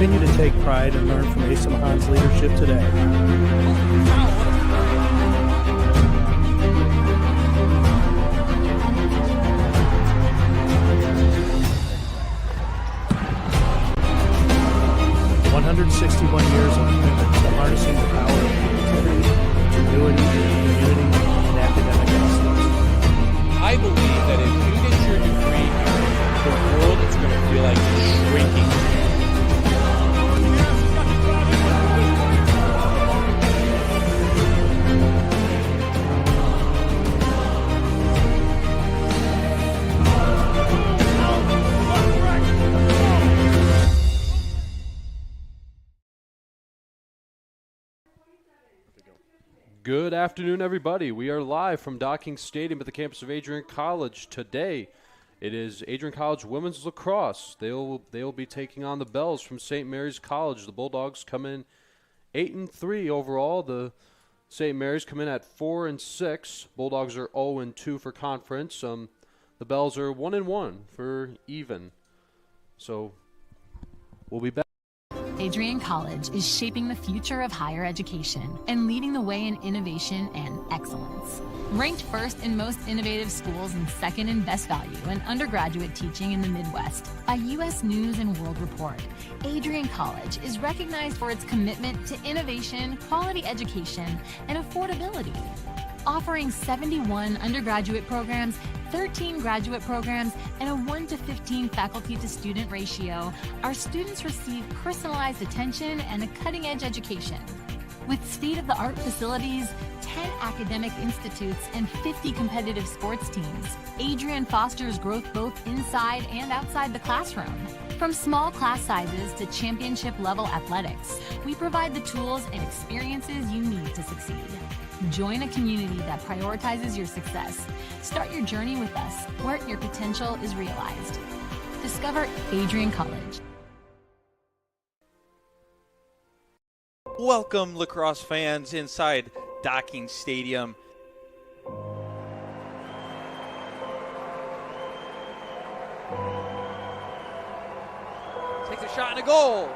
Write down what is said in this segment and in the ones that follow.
continue to take pride and learn from Asa Mahan's leadership today. Years of commitment to harnessing the power of creativity, ingenuity, community, and academic excellence. I believe that if you get your degree, the world is going to feel like it's shrinking. Good afternoon, everybody. We are live from Docking Stadium at the campus of Adrian College. Today, it is Adrian College women's lacrosse. They'll be taking on the Bells from St. Mary's College. The Bulldogs come in 8-3 overall. The St. Mary's come in at 4-6. Bulldogs are 0-2 for conference. The Bells are 1-1 for even. So we'll be back. Adrian College is shaping the future of higher education and leading the way in innovation and excellence. Ranked first in most innovative schools and second in best value in undergraduate teaching in the Midwest by U.S. News and World Report, Adrian College is recognized for its commitment to innovation, quality education, and affordability. Offering 71 undergraduate programs, 13 graduate programs, and a 1-to-15 faculty-to-student ratio, our students receive personalized attention and a cutting-edge education. With state-of-the-art facilities, 10 academic institutes, and 50 competitive sports teams, Adrian fosters growth both inside and outside the classroom. From small class sizes to championship-level athletics, we provide the tools and experiences you need to succeed. Join a community that prioritizes your success. Start your journey with us, where your potential is realized. Discover Adrian College. Welcome, lacrosse fans, inside Docking Stadium. Takes a shot and a goal.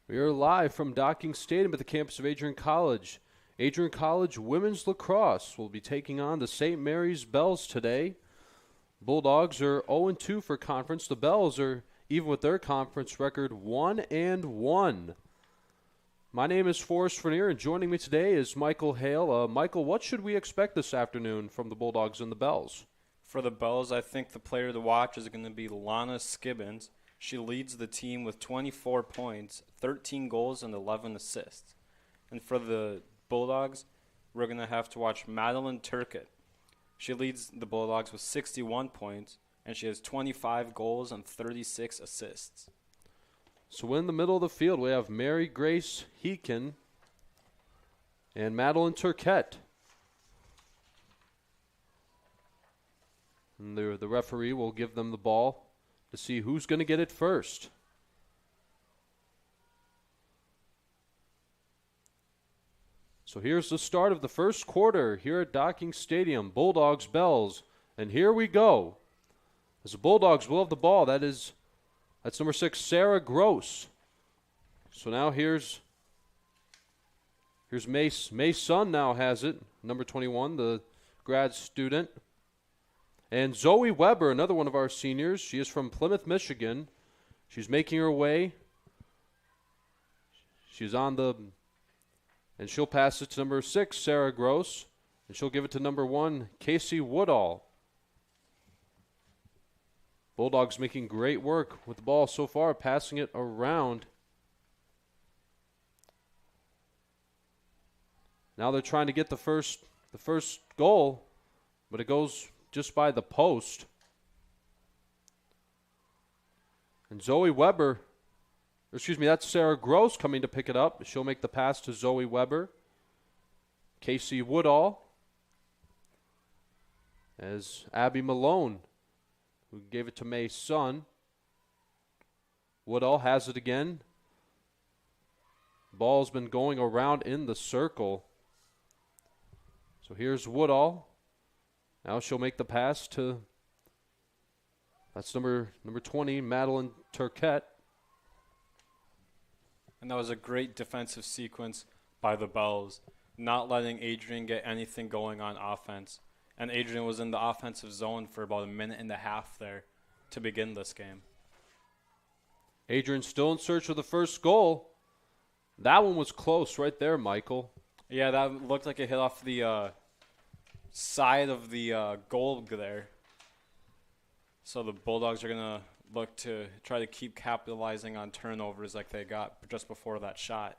We are live from Docking Stadium at the campus of Adrian College. Adrian College women's lacrosse will be taking on the St. Mary's Bells today. Bulldogs are 0-2 for conference. The Bells are, even with their conference record, 1-1. My name is Forrest Vernier, and joining me today is Michael Hale. Michael, what should we expect this afternoon from the Bulldogs and the Bells? For the Bells, I think the player to watch is going to be Lana Skibbins. She leads the team with 24 points, 13 goals, and 11 assists. And for the Bulldogs, we're going to have to watch Madeline Turkett. She leads the Bulldogs with 61 points, and she has 25 goals and 36 assists. So in the middle of the field, we have Mary Grace Heekin and Madeline Turkett. And the referee will give them the ball to see who's going to get it first. So here's the start of the first quarter here at Docking Stadium. Bulldogs, Bells, and here we go. As the Bulldogs will have the ball, that's number 6, Sarah Gross. So now here's May Sun now has it, number 21, the grad student. And Zoe Weber, another one of our seniors. She is from Plymouth, Michigan. She's making her way. She's on and she'll pass it to number 6, Sarah Gross. And she'll give it to number 1, Casey Woodall. Bulldogs making great work with the ball so far, passing it around. Now they're trying to get the first goal, but it goes just by the post. And Zoe Weber, that's Sarah Gross coming to pick it up. She'll make the pass to Zoe Weber. Casey Woodall. As Abby Malone, who gave it to May Sun. Woodall has it again. Ball's been going around in the circle. So here's Woodall. Now she'll make the pass to, that's number 20, Madeline Turquette. And that was a great defensive sequence by the Bells, not letting Adrian get anything going on offense. And Adrian was in the offensive zone for about a minute and a half there to begin this game. Adrian still in search of the first goal. That one was close right there, Michael. Yeah, that looked like it hit off the side of the goal there. So the Bulldogs are going to look to try to keep capitalizing on turnovers like they got just before that shot.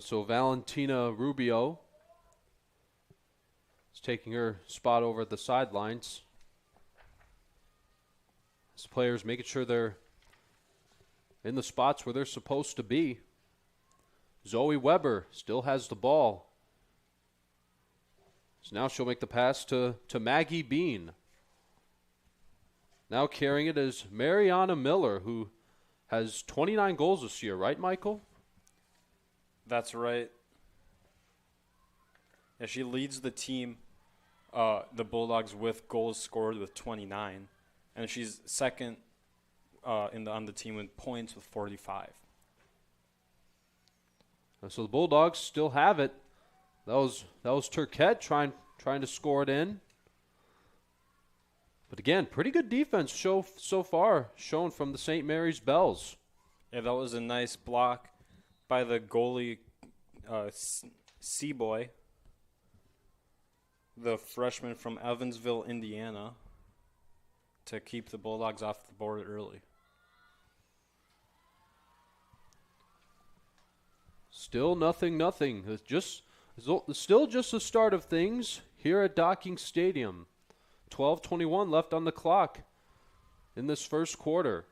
So Valentina Rubio is taking her spot over at the sidelines. This players making sure they're in the spots where they're supposed to be. Zoe Weber still has the ball. So now she'll make the pass to Maggie Bean. Now carrying it is Mariana Miller, who has 29 goals this year, right, Michael? That's right. Yeah, she leads the team, the Bulldogs, with goals scored with 29. And she's second on the team with points with 45. So the Bulldogs still have it. That was Turquette trying to score it in. But again, pretty good defense so far shown from the St. Mary's Bells. Yeah, that was a nice block by the goalie, Seaboy, the freshman from Evansville, Indiana, to keep the Bulldogs off the board early. Still nothing. It's still just the start of things here at Docking Stadium. 12:21 left on the clock in this first quarter.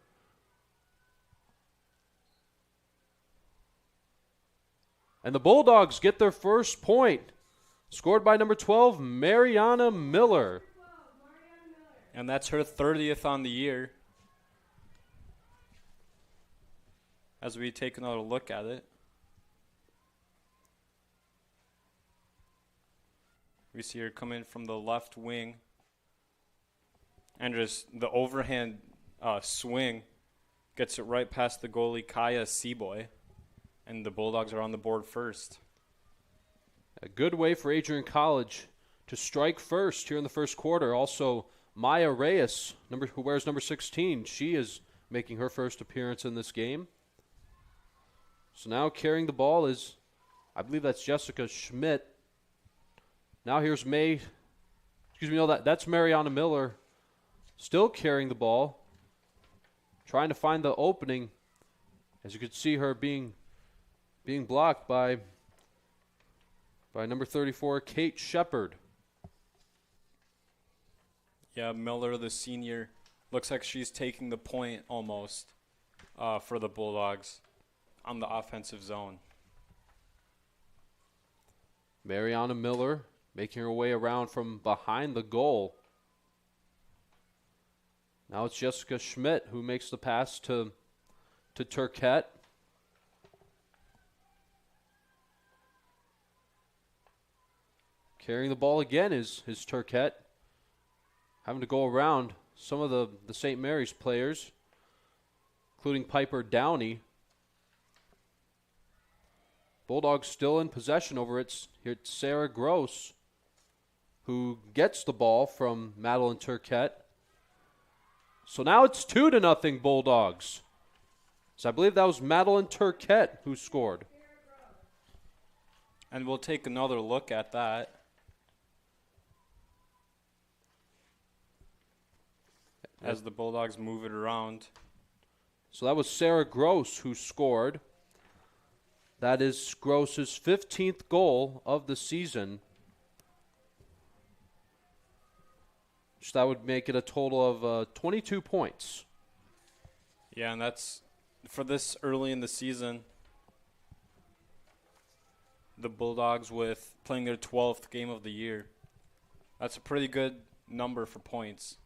And the Bulldogs get their first point, scored by number 12, Mariana Miller. And that's her 30th on the year. As we take another look at it, we see her come in from the left wing. And just the overhand swing gets it right past the goalie, Kaya Seaboy. And the Bulldogs are on the board first. A good way for Adrian College to strike first here in the first quarter. Also, Maya Reyes, who wears number 16, she is making her first appearance in this game. So now carrying the ball is, I believe that's Jessica Schmidt. Now here's that's Mariana Miller, still carrying the ball, trying to find the opening. As you could see her being blocked by number 34, Kate Shepard. Yeah, Miller, the senior, looks like she's taking the point almost for the Bulldogs on the offensive zone. Mariana Miller making her way around from behind the goal. Now it's Jessica Schmidt who makes the pass to Turquette. Carrying the ball again is Turquette. Having to go around some of the St. Mary's players, including Piper Downey. Bulldogs still in possession over it. Here it's Sarah Gross, who gets the ball from Madeline Turquette. So now it's 2-0 Bulldogs. So I believe that was Madeline Turquette who scored. And we'll take another look at that. As the Bulldogs move it around. So that was Sarah Gross who scored. That is Gross's 15th goal of the season. So that would make it a total of 22 points. Yeah, and that's for this early in the season. The Bulldogs with playing their 12th game of the year. That's a pretty good number for points.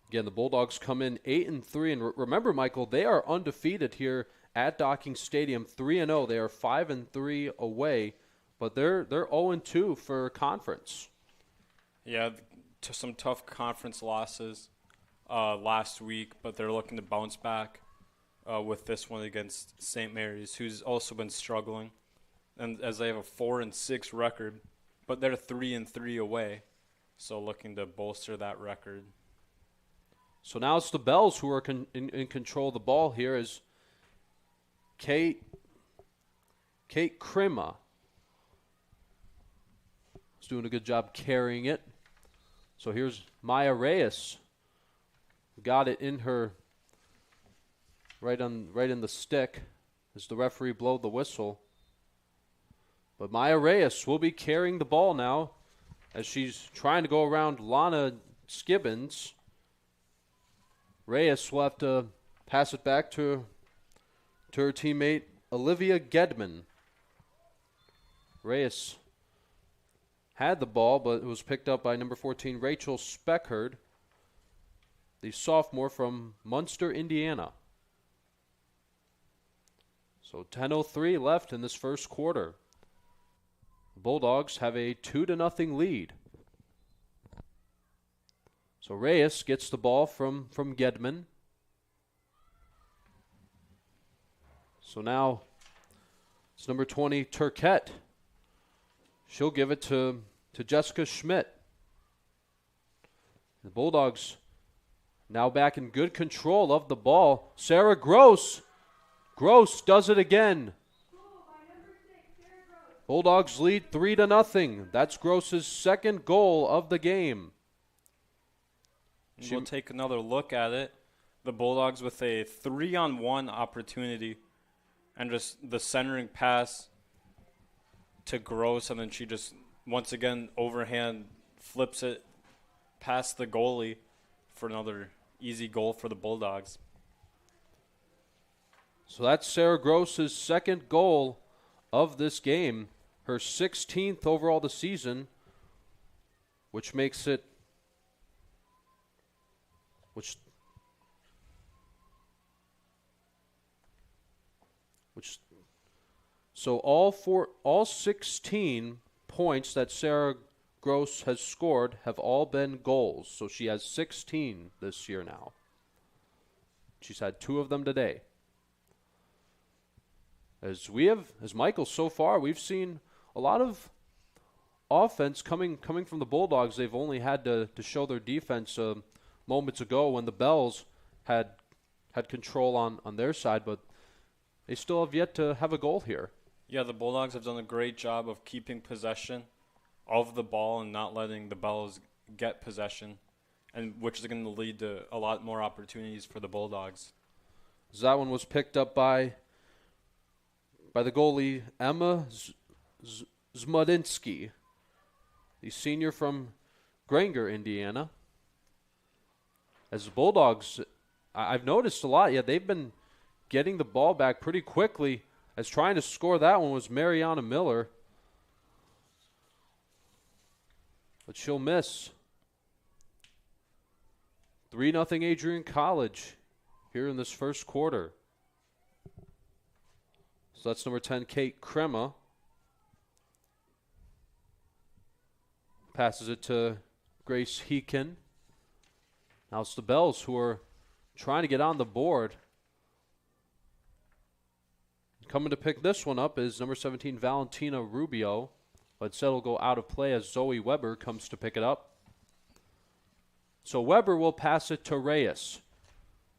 Again, the Bulldogs come in 8-3, and remember, Michael, they are undefeated here at Docking Stadium, 3-0. They are 5-3 away, but they're 0-2 for conference. Yeah, some tough conference losses last week, but they're looking to bounce back with this one against St. Mary's, who's also been struggling, and as they have a 4-6 record, but they're 3-3 away, so looking to bolster that record. So now it's the Bells who are in control of the ball here as Kate Krima is doing a good job carrying it. So here's Maya Reyes. Got it in her right in the stick as the referee blowed the whistle. But Maya Reyes will be carrying the ball now as she's trying to go around Lana Skibbins. Reyes will have to pass it back to her teammate Olivia Gedman. Reyes had the ball, but it was picked up by number 14, Rachel Speckhard, the sophomore from Munster, Indiana. So 10:03 left in this first quarter. The Bulldogs have a 2-0 lead. So Reyes gets the ball from Gedman. So now it's number 20, Turquette. She'll give it to Jessica Schmidt. The Bulldogs now back in good control of the ball. Sarah Gross. Gross does it again. Bulldogs lead 3-0. That's Gross's second goal of the game. We'll take another look at it. The Bulldogs with a 3-on-1 opportunity, and just the centering pass to Gross, and then she just once again overhand flips it past the goalie for another easy goal for the Bulldogs. So that's Sarah Gross's second goal of this game, her 16th overall this season, which makes it so all 16 points that Sarah Gross has scored have all been goals. So she has 16 this year now. She's had 2 of them today. As Michael, so far we've seen a lot of offense coming from the Bulldogs. They've only had to show their defense moments ago when the Bells had control on their side, but they still have yet to have a goal here. Yeah, the Bulldogs have done a great job of keeping possession of the ball and not letting the Bells get possession, and which is going to lead to a lot more opportunities for the Bulldogs. That one was picked up by the goalie Emma Zmudinsky, the senior from Granger, Indiana. As the Bulldogs, I've noticed a lot, they've been getting the ball back pretty quickly, as trying to score that one was Mariana Miller. But she'll miss. 3-0 Adrian College here in this first quarter. So that's number 10, Kate Krema. Passes it to Grace Heekin. Now it's the Bells who are trying to get on the board. Coming to pick this one up is number 17, Valentina Rubio. But instead will go out of play as Zoe Weber comes to pick it up. So Weber will pass it to Reyes.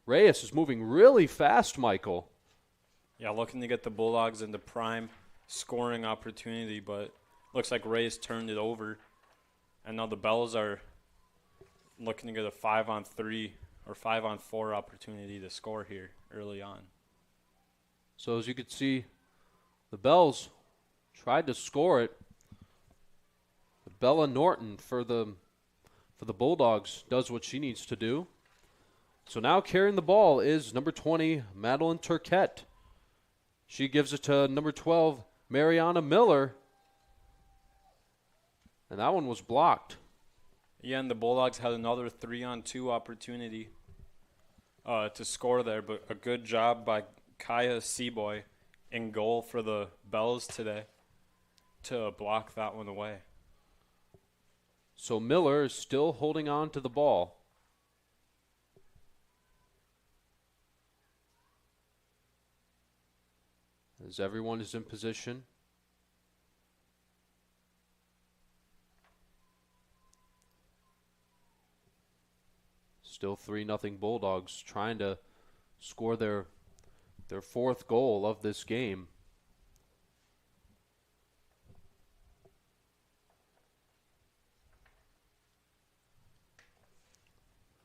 Reyes is moving really fast, Michael. Yeah, looking to get the Bulldogs into prime scoring opportunity, but looks like Reyes turned it over. And now the Bells are looking to get a 5-on-3 or 5-on-4 opportunity to score here early on. So as you can see, the Bells tried to score it. But Bella Norton for the Bulldogs does what she needs to do. So now carrying the ball is number 20, Madeline Turquette. She gives it to number 12, Mariana Miller. And that one was blocked. Yeah, and the Bulldogs had another 3-on-2 opportunity to score there, but a good job by Kaya Seaboy in goal for the Bells today to block that one away. So Miller is still holding on to the ball. As everyone is in position. Still 3-0 Bulldogs trying to score their fourth goal of this game.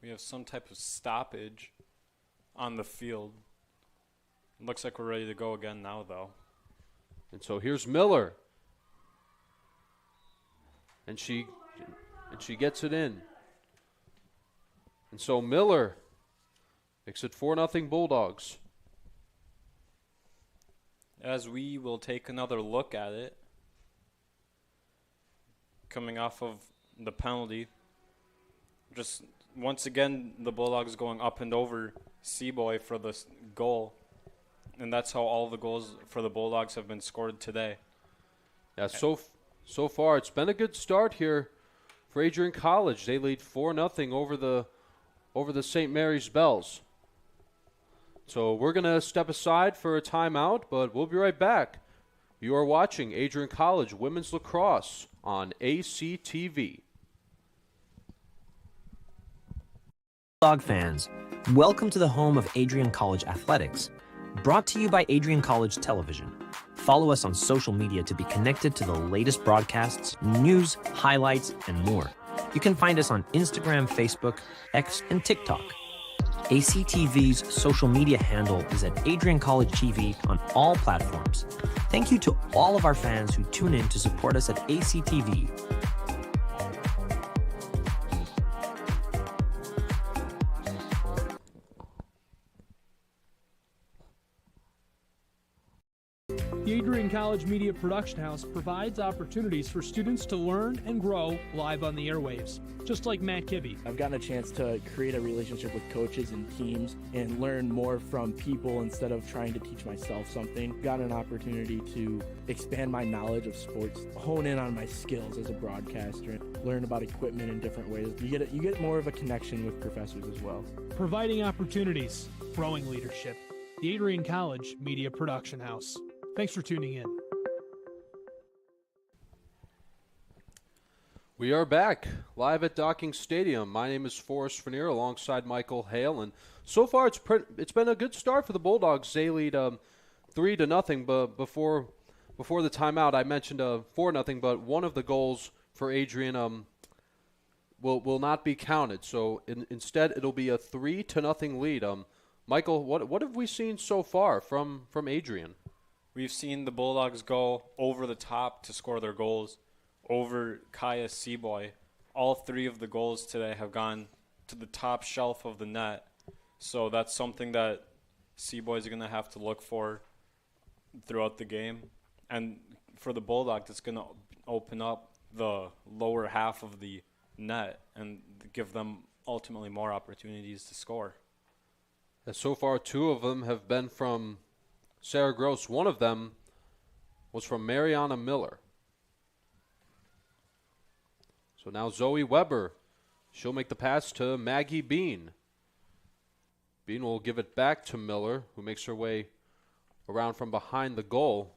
We have some type of stoppage on the field. Looks like we're ready to go again now, though. And so here's Miller. And she gets it in. And so Miller makes it 4-0 Bulldogs. As we will take another look at it, coming off of the penalty, just once again the Bulldogs going up and over Seaboy for the goal, and that's how all the goals for the Bulldogs have been scored today. Yeah, so far it's been a good start here for Adrian College. They lead 4-0 over the St. Mary's Bells. So we're going to step aside for a timeout, but we'll be right back. You are watching Adrian College Women's Lacrosse on ACTV. Bulldog fans, welcome to the home of Adrian College Athletics. Brought to you by Adrian College Television. Follow us on social media to be connected to the latest broadcasts, news, highlights, and more. You can find us on Instagram, Facebook, X, and TikTok. ACTV's social media handle is at Adrian College TV on all platforms. Thank you to all of our fans who tune in to support us at ACTV. The Adrian College Media Production House provides opportunities for students to learn and grow live on the airwaves, just like Matt Kibbe. I've gotten a chance to create a relationship with coaches and teams and learn more from people instead of trying to teach myself something. Got an opportunity to expand my knowledge of sports, hone in on my skills as a broadcaster, learn about equipment in different ways. You get more of a connection with professors as well. Providing opportunities, growing leadership. The Adrian College Media Production House. Thanks for tuning in. We are back live at Docking Stadium. My name is Forrest Vernier alongside Michael Hale, and so far it's been a good start for the Bulldogs. They lead 3-0, but before the timeout, I mentioned 4-0, but one of the goals for Adrian will not be counted. So instead, it'll be a 3-0 lead. Michael, what have we seen so far from Adrian? We've seen the Bulldogs go over the top to score their goals over Kaya Seaboy. All three of the goals today have gone to the top shelf of the net. So that's something that Seaboys are going to have to look for throughout the game. And for the Bulldogs, it's going to open up the lower half of the net and give them ultimately more opportunities to score. And so far, two of them have been from Sarah Gross. One of them was from Mariana Miller. So now Zoe Weber, she'll make the pass to Maggie Bean. Bean will give it back to Miller, who makes her way around from behind the goal.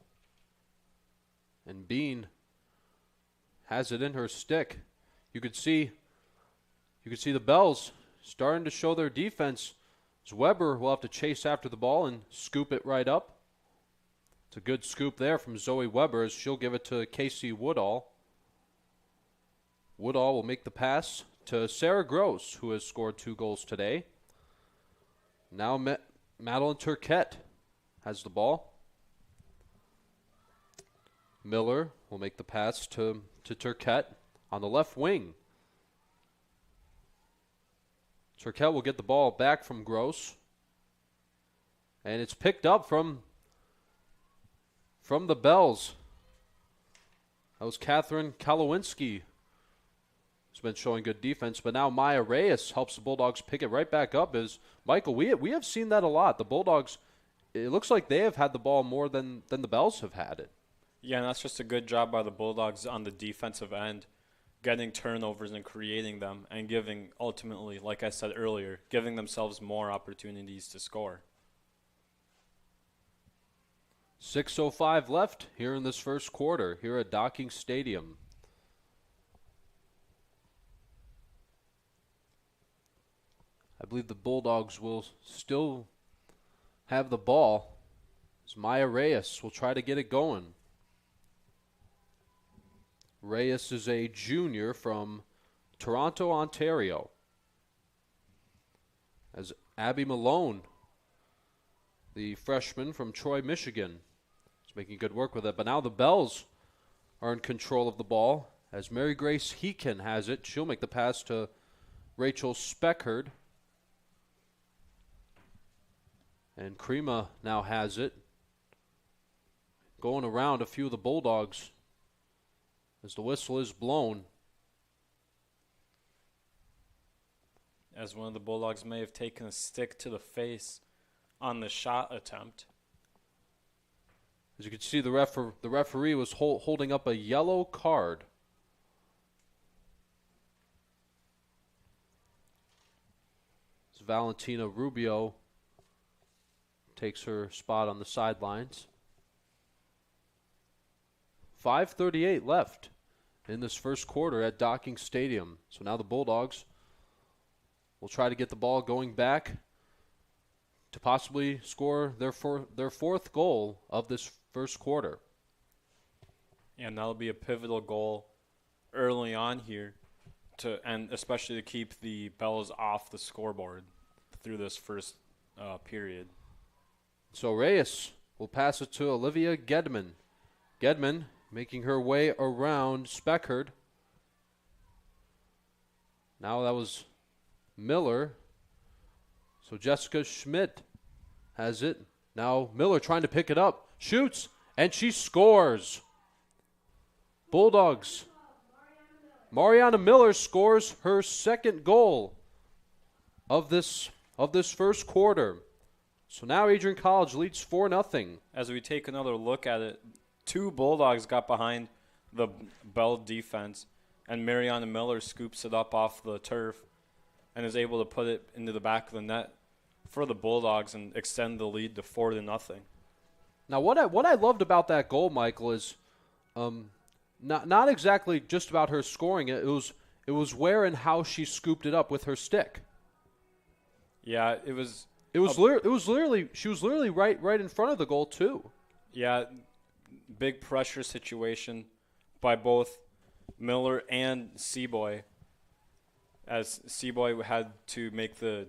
And Bean has it in her stick. You could see the Bells starting to show their defense. As Weber will have to chase after the ball and scoop it right up. It's a good scoop there from Zoe Weber as she'll give it to Casey Woodall. Woodall will make the pass to Sarah Gross, who has scored 2 goals today. Now Madeline Turquette has the ball. Miller will make the pass to Turquette on the left wing. Turquette will get the ball back from Gross. And it's picked up from the Bells. That was Catherine Kalowinski has been showing good defense. But now Maya Reyes helps the Bulldogs pick it right back up. Michael, we have seen that a lot. The Bulldogs, it looks like they have had the ball more than the Bells have had it. Yeah, and that's just a good job by the Bulldogs on the defensive end, getting turnovers and creating them, and giving, ultimately, like I said earlier, giving themselves more opportunities to score. 6:05 left here in this first quarter here at Docking Stadium. I believe the Bulldogs will still have the ball as Maya Reyes will try to get it going. Reyes is a junior from Toronto, Ontario. As Abby Malone, the freshman from Troy, Michigan, is making good work with it. But now the Bells are in control of the ball as Mary Grace Heekin has it. She'll make the pass to Rachel Speckard. And Krema now has it. Going around a few of the Bulldogs as the whistle is blown. As one of the Bulldogs may have taken a stick to the face on the shot attempt. As you can see, the referee was holding up a yellow card. As Valentina Rubio takes her spot on the sidelines. 5:38 left in this first quarter at Docking Stadium. So now the Bulldogs will try to get the ball going back to possibly score their fourth goal of this first quarter. And that'll be a pivotal goal early on here, and especially to keep the Bells off the scoreboard through this first period. So Reyes will pass it to Olivia Gedman. Gedman making her way around Speckard. Now that was Miller. So Jessica Schmidt has it. Now Miller trying to pick it up. Shoots, and she scores. Bulldogs. Mariana Miller scores her second goal of this first quarter. So now Adrian College leads 4-0. As we take another look at it, two Bulldogs got behind the Bell defense, and Mariana Miller scoops it up off the turf and is able to put it into the back of the net for the Bulldogs and extend the lead to 4-0. Now, what I loved about that goal, Michael, is not exactly just about her scoring it. It was where and how she scooped it up with her stick. Yeah, it was. It was literally she was literally right in front of the goal too. Yeah, big pressure situation by both Miller and Seaboy, as Seaboy had to make the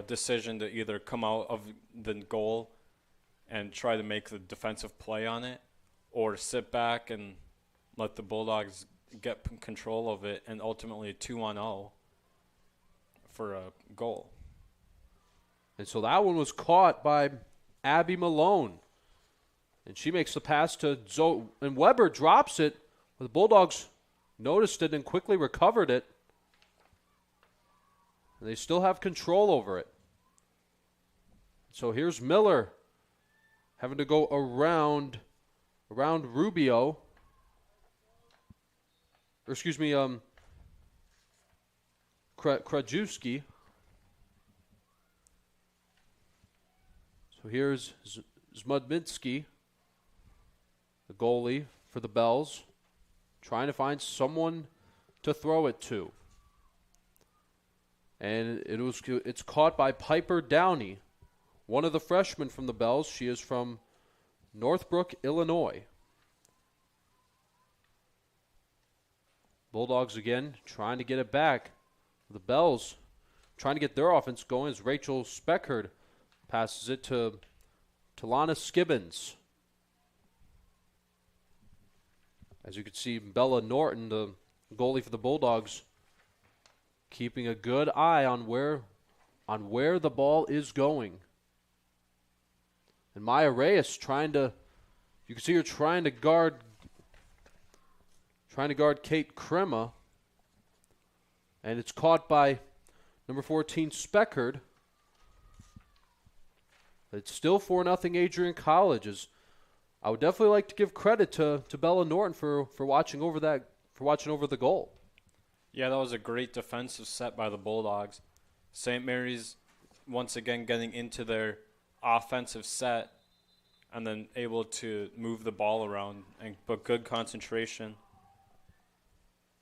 decision to either come out of the goal and try to make the defensive play on it, or sit back and let the Bulldogs get control of it, and ultimately a 2-0 for a goal. And so that one was caught by Abby Malone. And she makes the pass to Zoe. And Weber drops it. The Bulldogs noticed it and quickly recovered it. And they still have control over it. So here's Miller having to go around Rubio. Or excuse me, Krajewski. So here's Zmudminski, the goalie for the Bells, trying to find someone to throw it to. And it's caught by Piper Downey, one of the freshmen from the Bells. She is from Northbrook, Illinois. Bulldogs again trying to get it back. The Bells trying to get their offense going as Rachel Speckard passes it to Lana Skibbins. As you can see, Bella Norton, the goalie for the Bulldogs, keeping a good eye on where the ball is going. And Maya Reyes you can see her trying to guard Kate Krema. And it's caught by number 14, Speckard. It's still 4-0 Adrian College. I would definitely like to give credit to Bella Norton for watching over the goal. Yeah, that was a great defensive set by the Bulldogs. St. Mary's once again getting into their offensive set and then able to move the ball around, but good concentration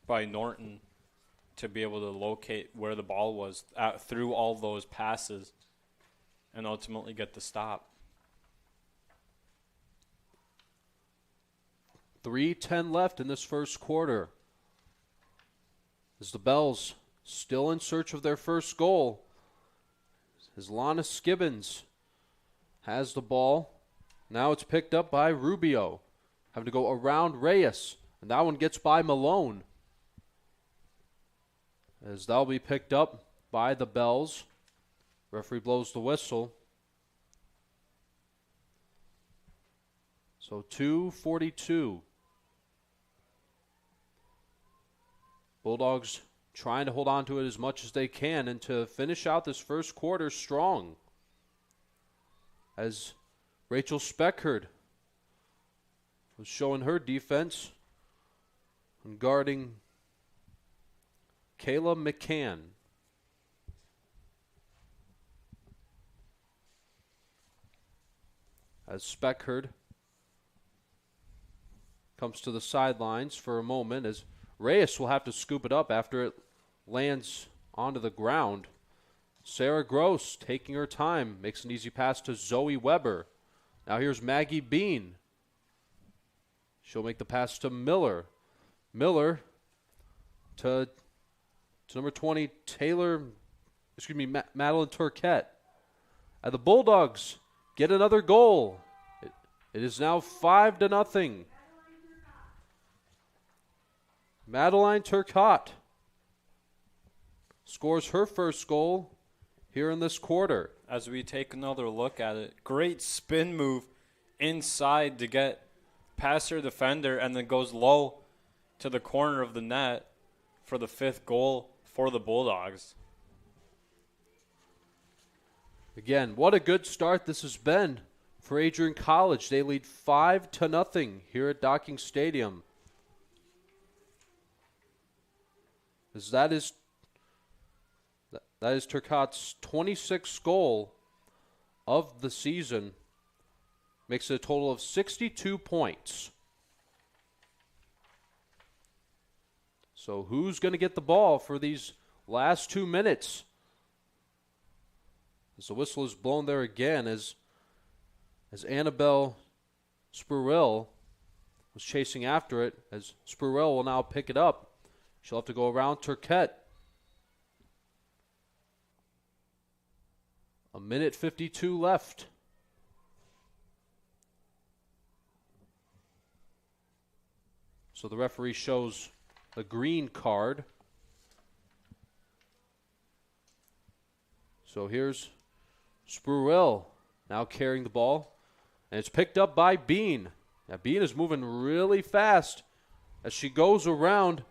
by Norton to be able to locate where the ball was through all those passes and ultimately get the stop. 3:10 left in this first quarter. As the Bells still in search of their first goal. As Lana Skibbins has the ball. Now it's picked up by Rubio. Having to go around Reyes. And that one gets by Malone. As that'll be picked up by the Bells. Referee blows the whistle. So 2:42. Bulldogs trying to hold on to it as much as they can and to finish out this first quarter strong. As Rachel Speckard was showing her defense and guarding Kayla McCann. As Speckard comes to the sidelines for a moment, as Reyes will have to scoop it up after it lands onto the ground. Sarah Gross taking her time, makes an easy pass to Zoe Weber. Now here's Maggie Bean. She'll make the pass to Miller. Miller to number 20, Madeline Turquette. And the Bulldogs get another goal. It is now 5-0. Madeline Turcotte scores her first goal here in this quarter. As we take another look at it, great spin move inside to get past her defender and then goes low to the corner of the net for the 5th goal for the Bulldogs. Again, what a good start this has been for Adrian College. They lead 5-0 here at Docking Stadium. As that is Turcotte's 26th goal of the season. Makes it a total of 62 points. So who's going to get the ball for these last 2 minutes? As the whistle is blown there again, as Annabelle Spurrill was chasing after it, as Spurrill will now pick it up. She'll have to go around Turquette. 1:52 left. So the referee shows a green card. So here's Spurrill now carrying the ball. And it's picked up by Bean. Now Bean is moving really fast as she goes around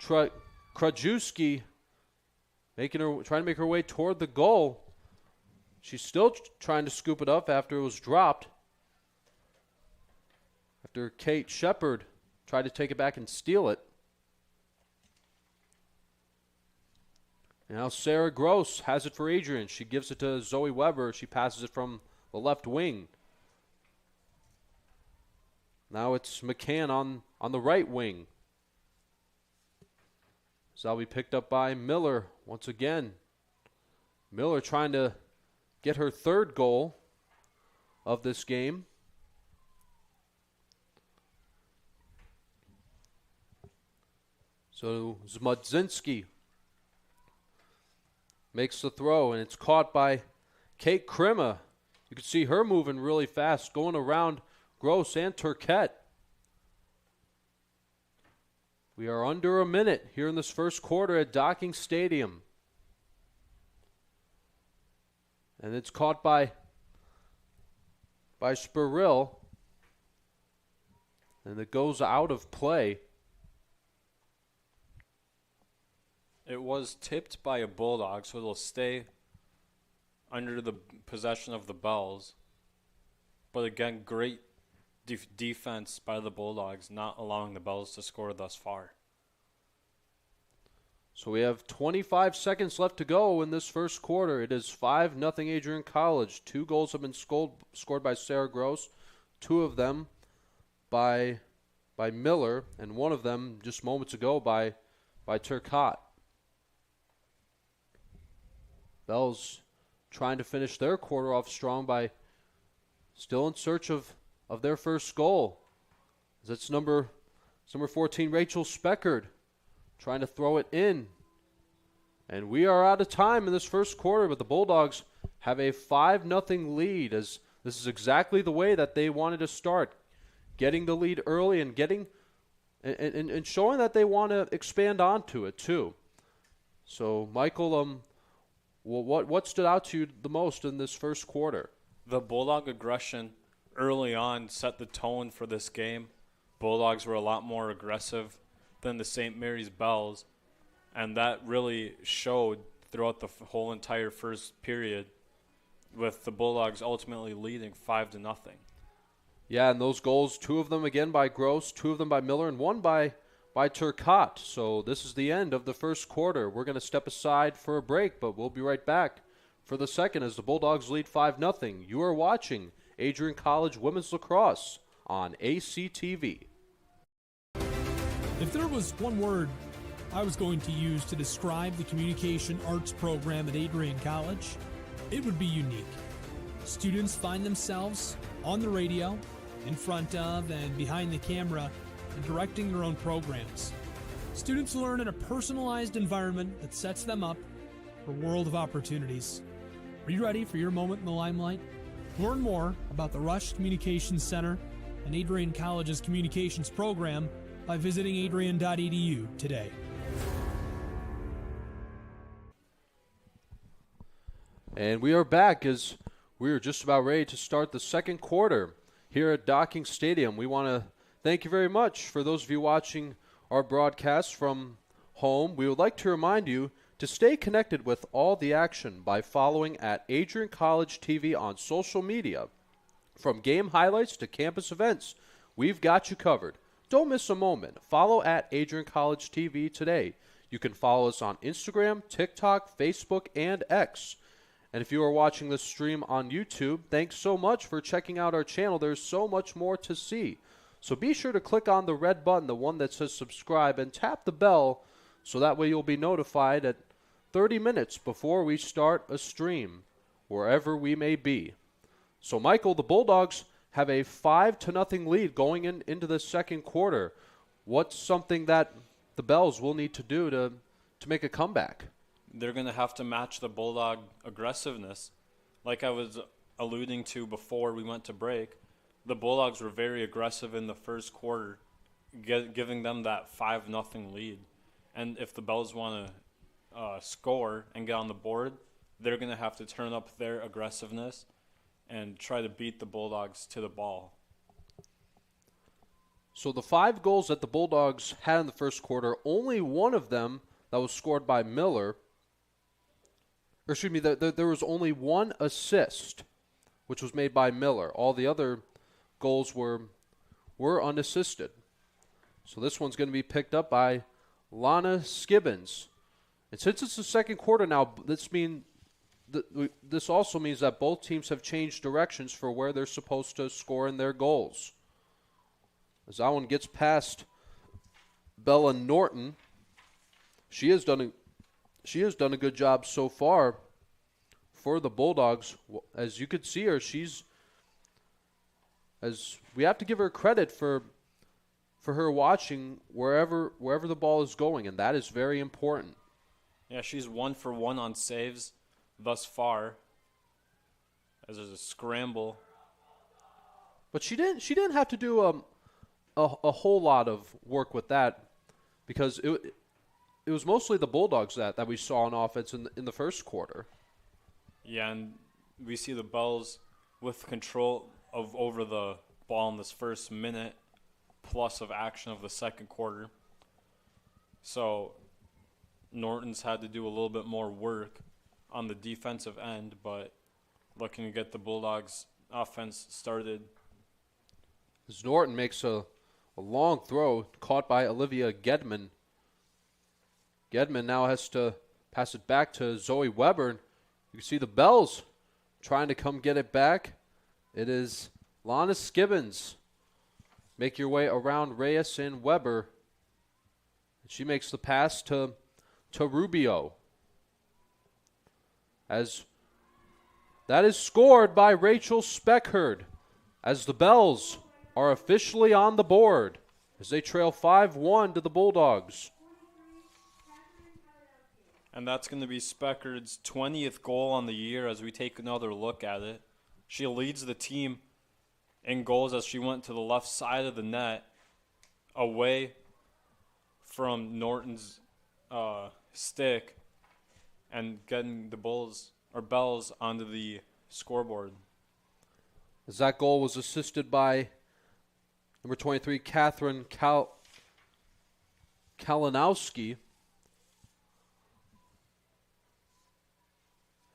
Krajewski, trying to make her way toward the goal. She's still trying to scoop it up after it was dropped. After Kate Shepard tried to take it back and steal it. Now Sarah Gross has it for Adrian. She gives it to Zoe Weber. She passes it from the left wing. Now it's McCann on the right wing. So that'll be picked up by Miller once again. Miller trying to get her 3rd goal of this game. So Zmudzinski makes the throw, and it's caught by Kate Krima. You can see her moving really fast, going around Gross and Turquette. We are under a minute here in this first quarter at Docking Stadium. And it's caught by Spurrill. And it goes out of play. It was tipped by a Bulldog, so it'll stay under the possession of the Bells. But again, great defense by the Bulldogs, not allowing the Bells to score thus far. So we have 25 seconds left to go in this first quarter. It is 5-0 Adrian College. 2 goals have been scored by Sarah Gross, 2 of them by Miller, and 1 of them just moments ago by Turcotte. Bells trying to finish their quarter off strong by still in search of their first goal. That's number 14, Rachel Speckard, trying to throw it in. And we are out of time in this first quarter, but the Bulldogs have a 5-0 lead, as this is exactly the way that they wanted to start, getting the lead early and getting and showing that they want to expand onto it too. So, Michael, what stood out to you the most in this first quarter? The Bulldog aggression early on set the tone for this game. Bulldogs were a lot more aggressive than the St. Mary's Bells, and that really showed throughout the whole entire first period, with the Bulldogs ultimately leading 5-0. Yeah, and those goals, 2 of them again by Gross, 2 of them by Miller, and 1 by Turcotte. So this is the end of the first quarter. We're going to step aside for a break, but we'll be right back for the second as the Bulldogs lead 5-0. You are watching Adrian College Women's Lacrosse on ACTV. If there was one word I was going to use to describe the communication arts program at Adrian College, it would be unique. Students find themselves on the radio, in front of and behind the camera, and directing their own programs. Students learn in a personalized environment that sets them up for a world of opportunities. Are you ready for your moment in the limelight? Learn more about the Rush Communications Center and Adrian College's communications program by visiting adrian.edu today. And we are back as we are just about ready to start the second quarter here at Docking Stadium. We want to thank you very much for those of you watching our broadcast from home. We would like to remind you to stay connected with all the action by following at Adrian College TV on social media. From game highlights to campus events, we've got you covered. Don't miss a moment. Follow at Adrian College TV today. You can follow us on Instagram, TikTok, Facebook, and X. And if you are watching this stream on YouTube, thanks so much for checking out our channel. There's so much more to see. So be sure to click on the red button, the one that says subscribe, and tap the bell so that way you'll be notified at 30 minutes before we start a stream, wherever we may be. So, Michael, the Bulldogs have a 5-0 lead going into the second quarter. What's something that the Bells will need to do to make a comeback? They're going to have to match the Bulldog aggressiveness. Like I was alluding to before we went to break, the Bulldogs were very aggressive in the first quarter, giving them that 5-0 lead. And if the Bells want to score and get on the board, they're going to have to turn up their aggressiveness and try to beat the Bulldogs to the ball. So the 5 goals that the Bulldogs had in the first quarter, only one of them that was scored by Miller. Or excuse me, there was only 1 assist, which was made by Miller. All the other goals were unassisted. So this one's going to be picked up by Lana Skibbins. And since it's the second quarter now, this also means that both teams have changed directions for where they're supposed to score in their goals. As that one gets past Bella Norton, she has done a good job so far for the Bulldogs. As you could see her, we have to give her credit for her watching wherever the ball is going, and that is very important. Yeah, she's 1 for 1 on saves thus far, as there's a scramble. But she didn't have to do a whole lot of work with that, because it was mostly the Bulldogs that we saw on offense in the first quarter. Yeah, and we see the Bells with control over the ball in this first minute plus of action of the second quarter. So Norton's had to do a little bit more work on the defensive end, but looking to get the Bulldogs offense started. As Norton makes a long throw caught by Olivia Gedman. Gedman now has to pass it back to Zoe Weber. You can see the Bells trying to come get it back. It is Lana Skibbins. Make your way around Reyes and Weber. She makes the pass to Rubio. As that is scored by Rachel Speckhard, as the Bells are officially on the board as they trail 5-1 to the Bulldogs. And that's going to be Speckhard's 20th goal on the year as we take another look at it. She leads the team in goals as she went to the left side of the net, away from Norton's stick, and getting the Bells onto the scoreboard. As that goal was assisted by number 23, Catherine Kalinowski.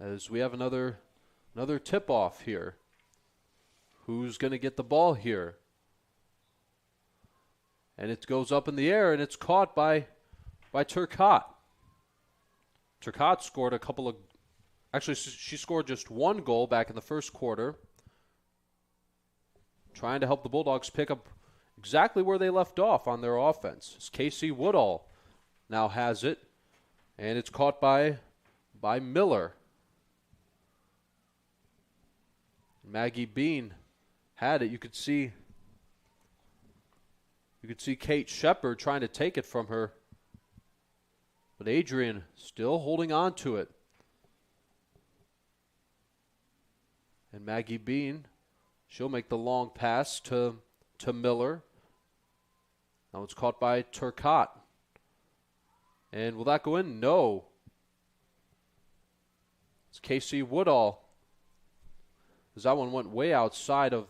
As we have another tip-off here. Who's going to get the ball here? And it goes up in the air, and it's caught by Turcotte. Turcotte scored a couple of... Actually, she scored just one goal back in the first quarter. Trying to help the Bulldogs pick up exactly where they left off on their offense. As Casey Woodall now has it, and it's caught by Miller. Maggie Bean had it. You could see Kate Shepard trying to take it from her. But Adrian still holding on to it. And Maggie Bean, she'll make the long pass to Miller. Now it's caught by Turcotte. And will that go in? No. It's Casey Woodall. As that one went way outside of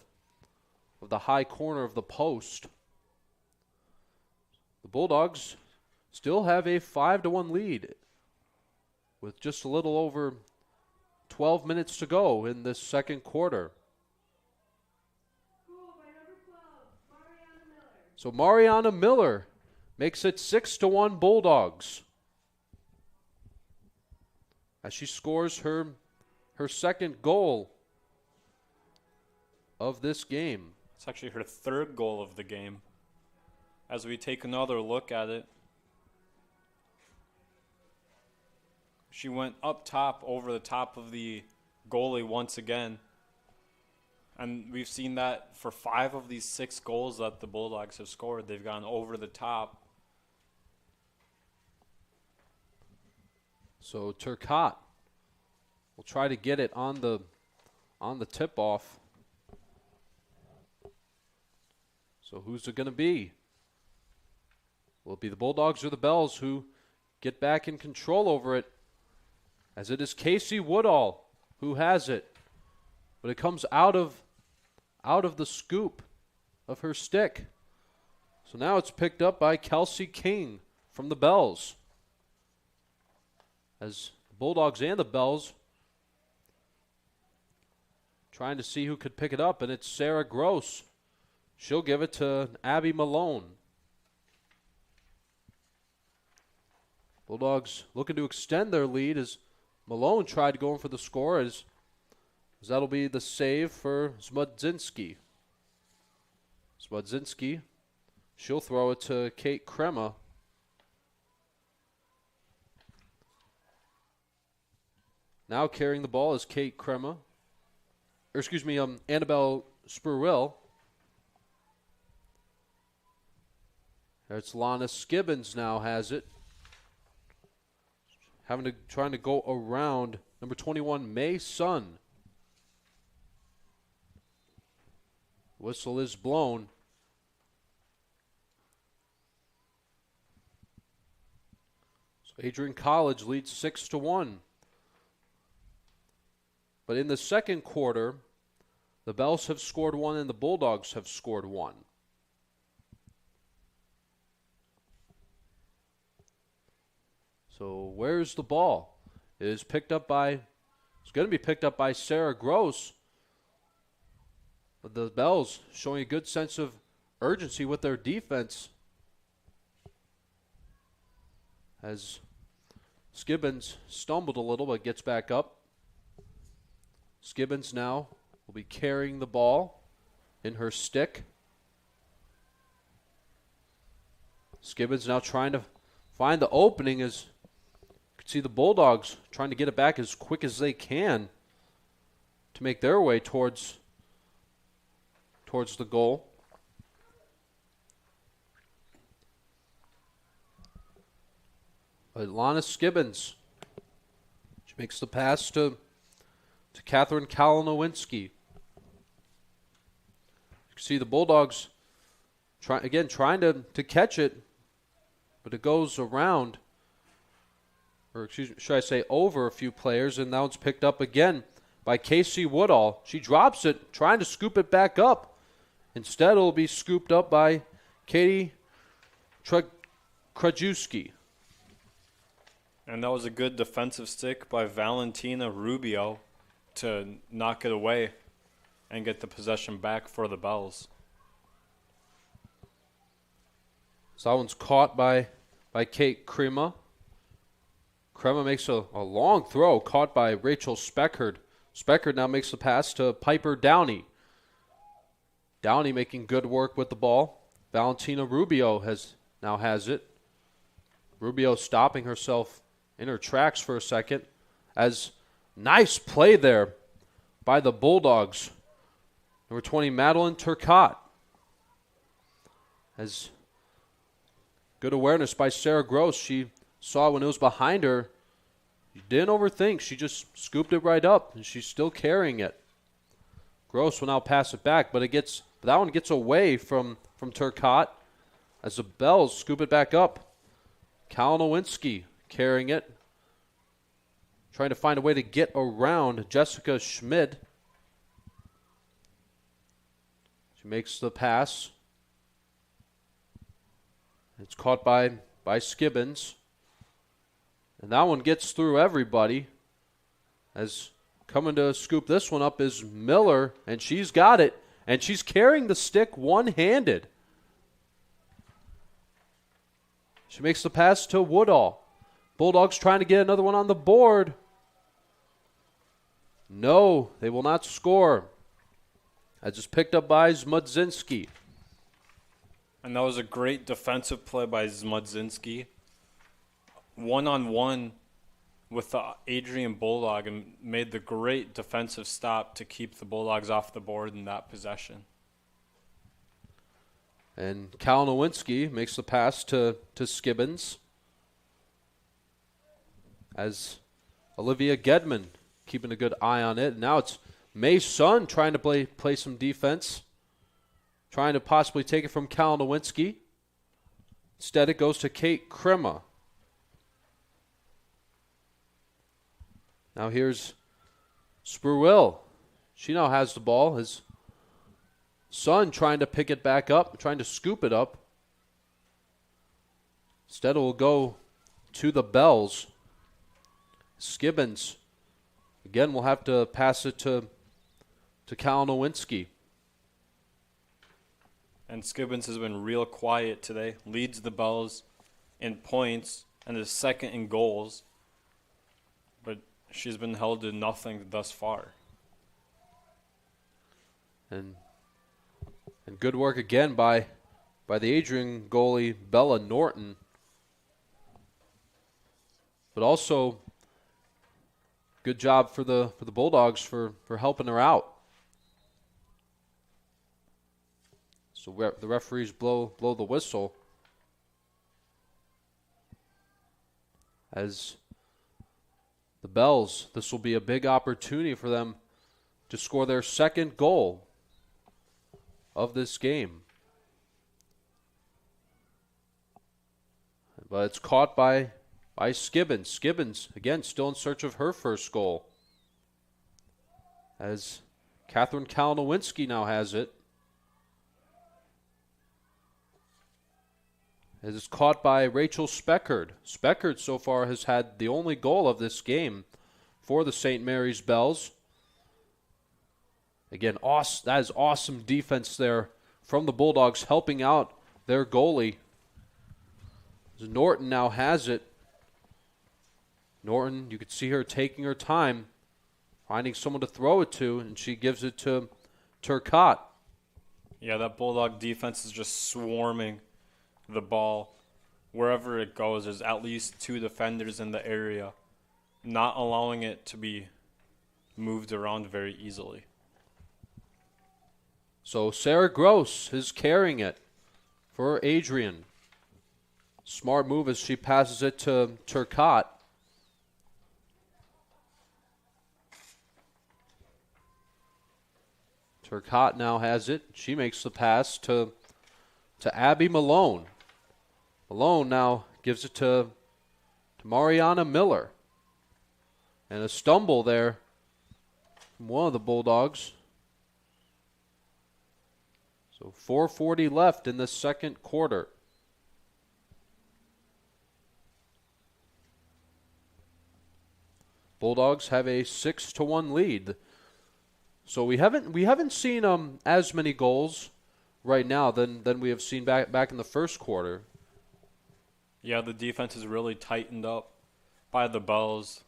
the high corner of the post. The Bulldogs still have a 5-1 lead with just a little over 12 minutes to go in this second quarter. So Mariana Miller makes it 6-1 Bulldogs as she scores her second goal of this game. It's actually her third goal of the game. As we take another look at it, she went up top, over the top of the goalie once again. And we've seen that for 5 of these 6 goals that the Bulldogs have scored. They've gone over the top. So Turcotte will try to get it on the tip-off. So who's it going to be? Will it be the Bulldogs or the Bells who get back in control over it? As it is Casey Woodall who has it. But it comes out of the scoop of her stick. So now it's picked up by Kelsey King from the Bells. As the Bulldogs and the Bells trying to see who could pick it up, and it's Sarah Gross. She'll give it to Abby Malone. Bulldogs looking to extend their lead as Malone tried going for the score, as that'll be the save for Smudzinski. Smudzinski, she'll throw it to Kate Crema. Now carrying the ball is Kate Crema. Annabelle Spurwill. It's Lana Skibbins now has it. Trying to go around number 21, May Sun. Whistle is blown. So Adrian College leads 6-1. But in the second quarter, the Bells have scored 1 and the Bulldogs have scored 1. So So where's the ball? It is picked up by, it's going to be picked up by Sarah Gross. But the Bells showing a good sense of urgency with their defense. As Skibbins stumbled a little but gets back up. Skibbins now will be carrying the ball in her stick. Skibbins now trying to find the opening as you can see the Bulldogs trying to get it back as quick as they can to make their way towards the goal. But Lana Skibbins, she makes the pass to Catherine Kalinowinski. You can see the Bulldogs trying to catch it, but it goes around, or should I say over a few players, and now it's picked up again by Casey Woodall. She drops it, trying to scoop it back up. Instead, it'll be scooped up by Katie Krajewski. And that was a good defensive stick by Valentina Rubio to knock it away and get the possession back for the Bells. So that one's caught by Kate Crema. Crema makes a long throw, caught by Rachel Speckard. Speckard now makes the pass to Piper Downey. Downey making good work with the ball. Valentina Rubio has it. Rubio stopping herself in her tracks for a second. As nice play there by the Bulldogs. Number 20, Madeline Turcotte. As good awareness by Sarah Gross. She saw when it was behind her. She didn't overthink. She just scooped it right up, and she's still carrying it. Gross will now pass it back, but that one gets away from Turcotte as the Bells scoop it back up. Kalinowinski carrying it, trying to find a way to get around Jessica Schmid. She makes the pass. It's caught by Skibbins. And that one gets through everybody. As coming to scoop this one up is Miller, and she's got it. And she's carrying the stick one-handed. She makes the pass to Woodall. Bulldogs trying to get another one on the board. No, they will not score. As it's picked up by Zmudzinski. And that was a great defensive play by Zmudzinski. One-on-one with the Adrian Bulldog and made the great defensive stop to keep the Bulldogs off the board in that possession. And Kalinowinski makes the pass to Skibbins. As Olivia Gedman keeping a good eye on it. Now it's May Sun trying to play some defense. Trying to possibly take it from Kalinowinski. Instead it goes to Kate Crema. Now here's Spruill. She now has the ball. His son trying to pick it back up, trying to scoop it up. Instead it will go to the Bells. Skibbins. Again, we'll have to pass it to Kalinowinski. And Skibbins has been real quiet today. Leads the Bells in points and is second in goals. But she's been held to nothing thus far. And good work again by the Adrian goalie, Bella Norton. But also good job for the Bulldogs for helping her out. So the referees blow the whistle as the Bells, this will be a big opportunity for them to score their second goal of this game. But it's caught by Skibbins. Skibbins, again, still in search of her first goal. As Catherine Kalinowinski now has it. As it's caught by Rachel Speckard. Speckard so far has had the only goal of this game for the St. Mary's Bells. Again, that is awesome defense there from the Bulldogs, helping out their goalie. As Norton now has it. Norton, you could see her taking her time, finding someone to throw it to, and she gives it to Turcotte. Yeah, that Bulldog defense is just swarming the ball. Wherever it goes, there's at least 2 defenders in the area, not allowing it to be moved around very easily. So Sarah Gross is carrying it for Adrian. Smart move as she passes it to Turcotte. Turcotte now has it. She makes the pass to Abby Malone. Malone now gives it to Mariana Miller. And a stumble there from one of the Bulldogs. So 4:40 left in the second quarter. Bulldogs have a 6-1 lead. So we haven't seen as many goals right now than we have seen back in the first quarter. Yeah, the defense is really tightened up by the Bells.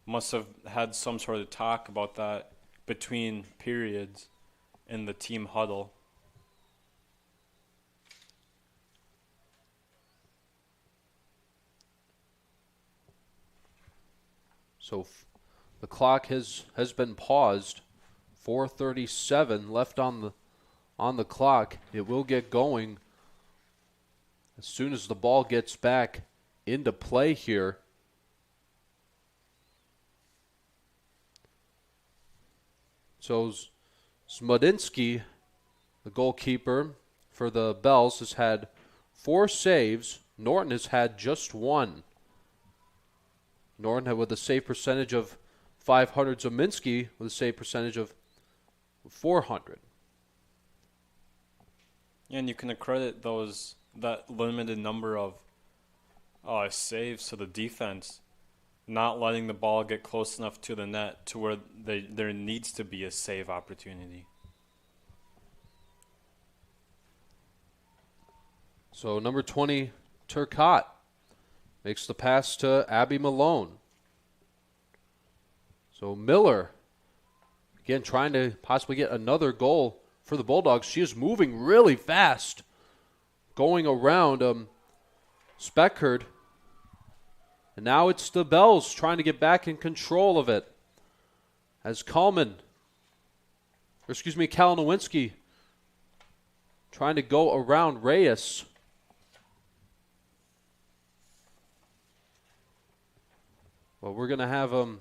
Must have had some sort of talk about that between periods in the team huddle. So the clock has been paused. 4:37 left on the clock. It will get going as soon as the ball gets back into play here. So Smodinsky, the goalkeeper for the Bells, has had 4 saves. Norton has had just 1. Norton had with a save percentage of 500. Zominski with a save percentage of 400. And you can accredit that limited number of saves to the defense, not letting the ball get close enough to the net to where there needs to be a save opportunity. So number 20, Turcotte, makes the pass to Abby Malone. So Miller, again, trying to possibly get another goal for the Bulldogs. She is moving really fast, going around Speckard. And now it's the Bells trying to get back in control of it. As Kalinowinski trying to go around Reyes. Well, we're going to have a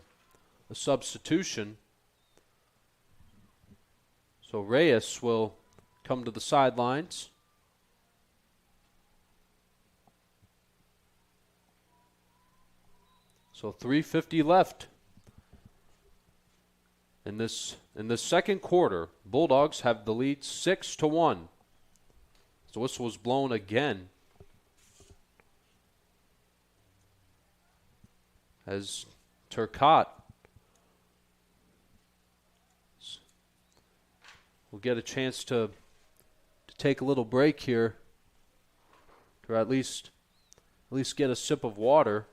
substitution. So Reyes will come to the sidelines. So 3:50 left in this second quarter. Bulldogs have the lead 6-1. The whistle was blown again as Turcotte will get a chance to take a little break here, or at least get a sip of water.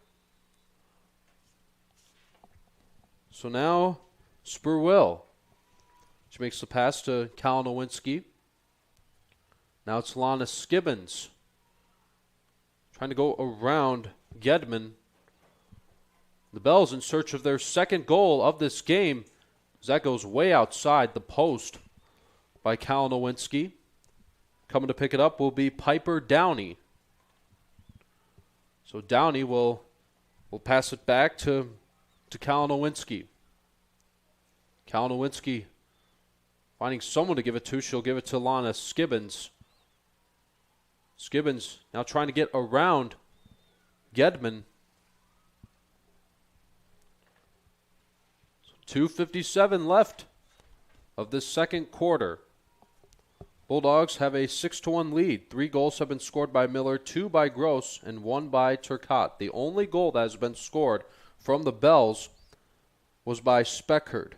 So now Spurwill. She makes the pass to Kalinowinski. Now it's Lana Skibbins trying to go around Gedman. The Bells in search of their second goal of this game, as that goes way outside the post by Kalinowinski. Coming to pick it up will be Piper Downey. So Downey will pass it back to Kalinowinski. Kalinowinski finding someone to give it to. She'll give it to Lana Skibbins. Skibbins now trying to get around Gedman. 2:57 left of this second quarter. Bulldogs have a 6-1 lead. 3 goals have been scored by Miller, 2 by Gross, and 1 by Turcotte. The only goal that has been scored from the Bells was by Speckard.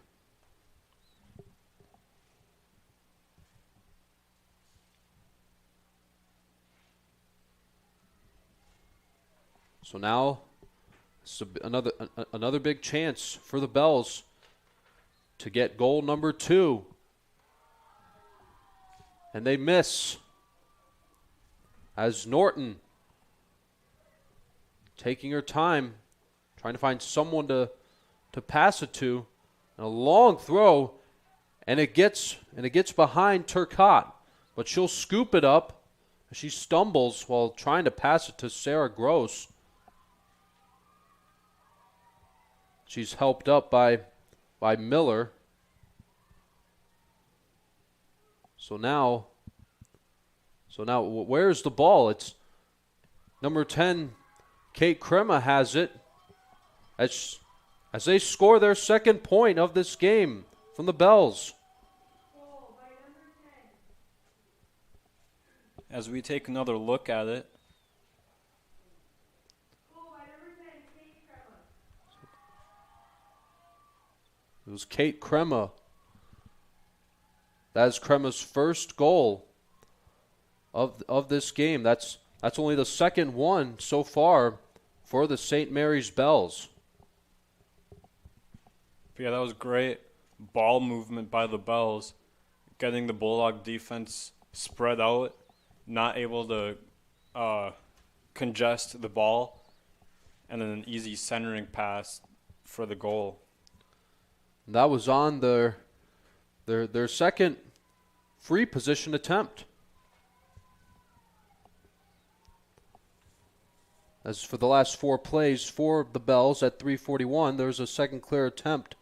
So now it's another big chance for the Bells to get goal number 2. And they miss as Norton taking her time, trying to find someone to pass it to. And a long throw, and it gets behind Turcotte, but she'll scoop it up. She stumbles while trying to pass it to Sarah Gross. She's helped up by Miller. So now, where's the ball? It's number 10, Kate Crema has it. As they score their second point of this game from the Bells. As we take another look at it, it was Kate Crema. That is Crema's first goal of this game. That's only the second one so far for the St. Mary's Bells. yeah, that was great ball movement by the Bells, getting the Bulldog defense spread out, not able to congest the ball, and then an easy centering pass for the goal. That was on their second free position attempt. As for the last 4 plays for the Bells at 3:41, there was a second clear attempt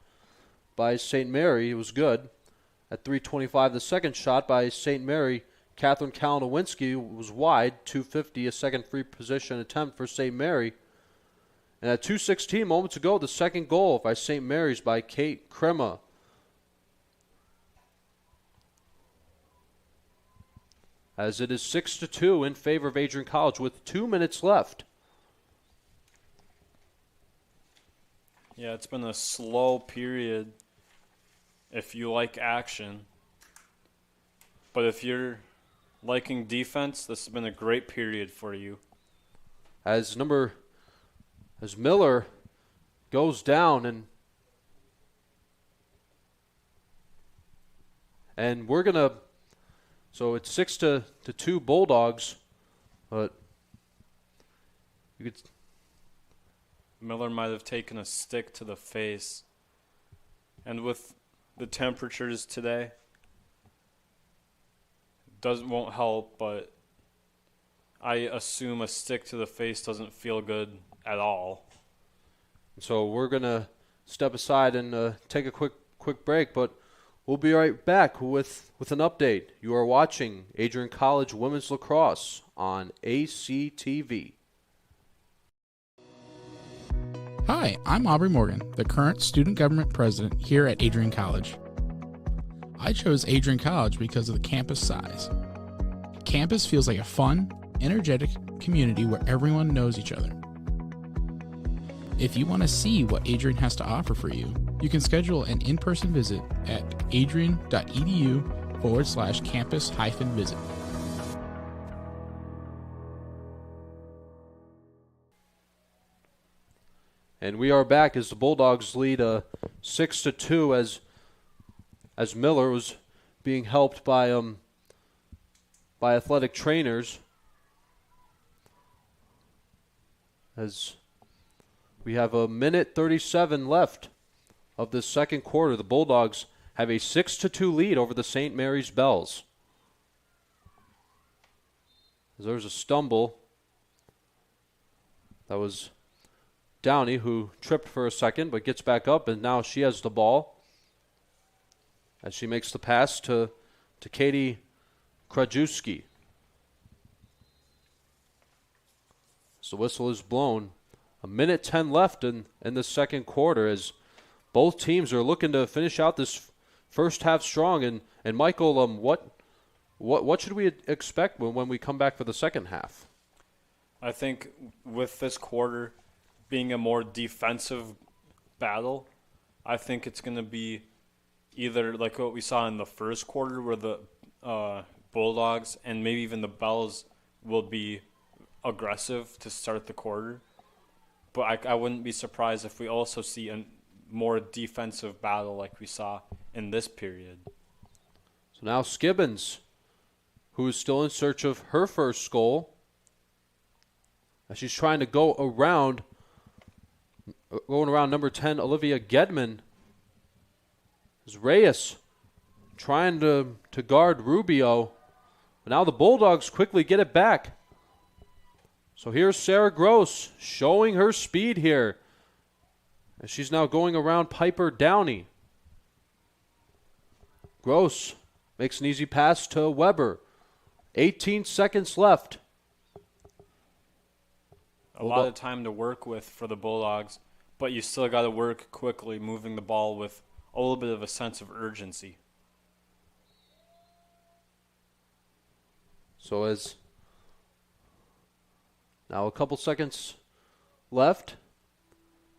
by St. Mary. It was good. At 3:25, the second shot by St. Mary, Catherine Kalinowinski, was wide. 2:50, a second free position attempt for St. Mary. And at 2:16 moments ago, the second goal by St. Mary's by Kate Crema. As it is 6-2 in favor of Adrian College with 2 minutes left. Yeah, it's been a slow period if you like action. But if you're liking defense, this has been a great period for you. As Miller goes down and we're gonna, so it's 6-2 Bulldogs, but you could. Miller might have taken a stick to the face. And with the temperatures today, won't help, but I assume a stick to the face doesn't feel good at all. So we're going to step aside and take a quick break, but we'll be right back with an update. You are watching Adrian College Women's Lacrosse on ACTV. Hi, I'm Aubrey Morgan, the current student government president here at Adrian College. I chose Adrian College because of the campus size. Campus feels like a fun, energetic community where everyone knows each other. If you want to see what Adrian has to offer for you, you can schedule an in-person visit at adrian.edu/campus-visit. And we are back as the Bulldogs lead 6-2 as Miller was being helped by athletic trainers. As we have a minute 37 left of the second quarter, the Bulldogs have a 6-2 lead over the St. Mary's Bells. As there's a stumble. That was Downey, who tripped for a second but gets back up, and now she has the ball as she makes the pass to Katie Krajewski. So the whistle is blown. A minute 10 left in the second quarter as both teams are looking to finish out this first half strong. And Michael, what What should we expect when we come back for the second half? I think with this quarter being a more defensive battle, I think it's going to be either like what we saw in the first quarter where the Bulldogs and maybe even the Bells will be aggressive to start the quarter. But I wouldn't be surprised if we also see a more defensive battle like we saw in this period. So now Skibbins, who is still in search of her first goal, as she's trying to going around number 10, Olivia Gedman. As Reyes trying to guard Rubio. But now the Bulldogs quickly get it back. So here's Sarah Gross showing her speed here. As she's now going around Piper Downey. Gross makes an easy pass to Weber. 18 seconds left. A lot of time to work with for the Bulldogs, but you still got to work quickly, moving the ball with a little bit of a sense of urgency. So as now a couple seconds left,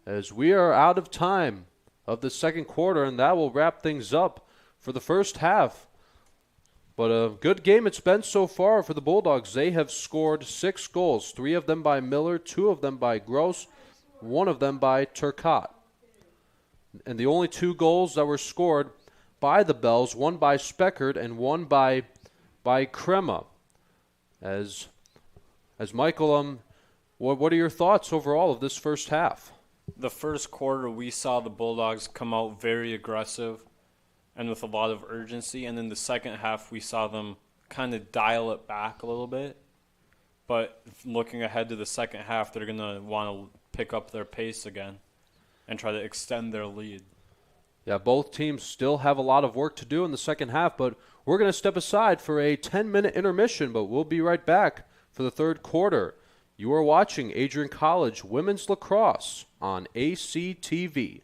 as we are out of time of the second quarter, and that will wrap things up for the first half. But a good game it's been so far for the Bulldogs. They have scored 6 goals, 3 of them by Miller, 2 of them by Gross, 1 of them by Turcotte. And the only 2 goals that were scored by the Bells, one by Speckert and one by Crema. As Michael, what are your thoughts overall of this first half? The first quarter, we saw the Bulldogs come out very aggressive and with a lot of urgency. And in the second half, we saw them kind of dial it back a little bit. But looking ahead to the second half, they're going to want to pick up their pace again and try to extend their lead. Yeah, both teams still have a lot of work to do in the second half, but we're going to step aside for a 10-minute intermission, but we'll be right back for the third quarter. You are watching Adrian College Women's Lacrosse on ACTV.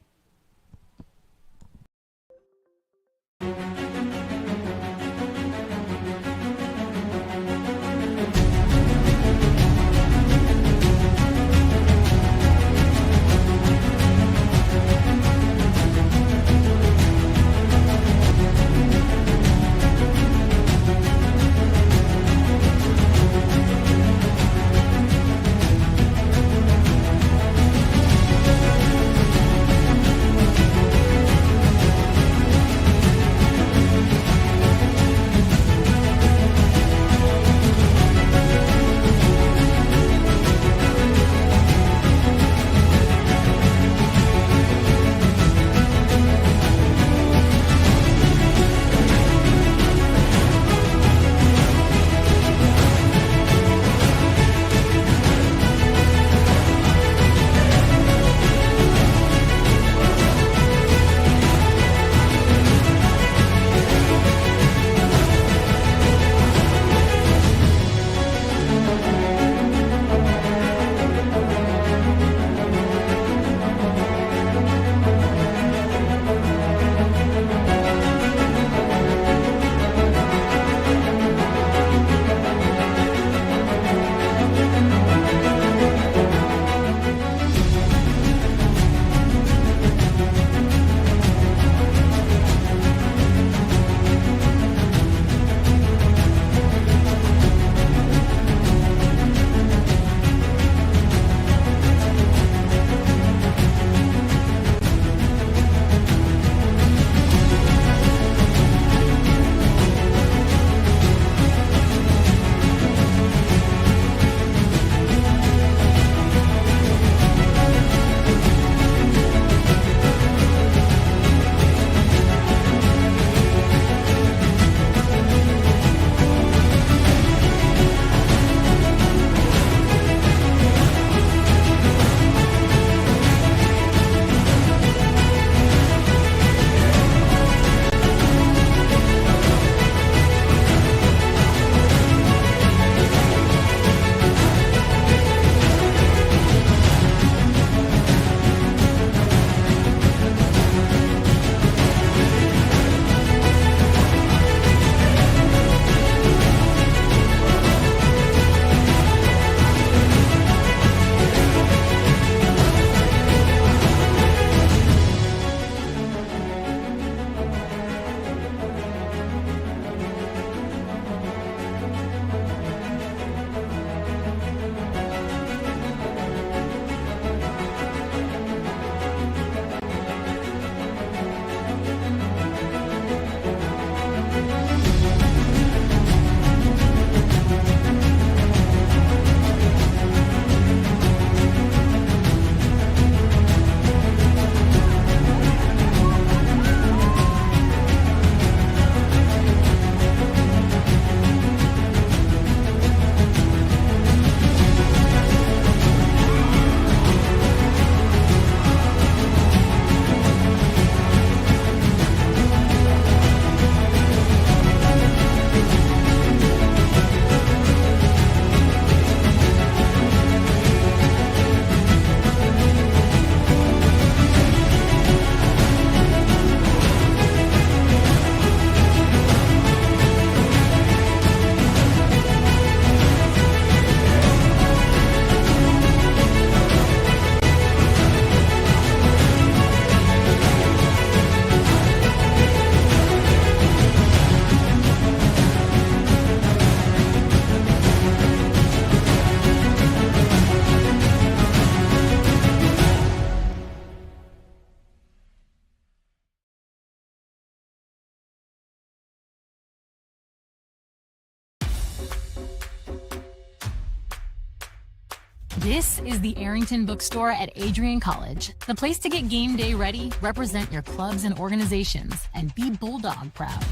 This is the Arrington Bookstore at Adrian College, the place to get game day ready, represent your clubs and organizations, and be Bulldog proud.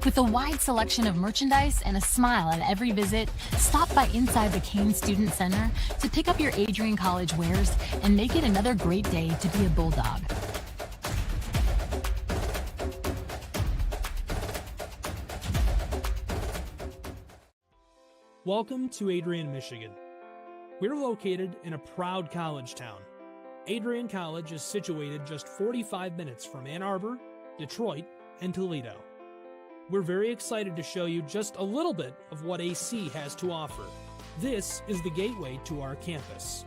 With a wide selection of merchandise and a smile at every visit, stop by inside the Kane Student Center to pick up your Adrian College wares and make it another great day to be a Bulldog. Welcome to Adrian, Michigan. We're located in a proud college town. Adrian College is situated just 45 minutes from Ann Arbor, Detroit, and Toledo. We're very excited to show you just a little bit of what AC has to offer. This is the gateway to our campus.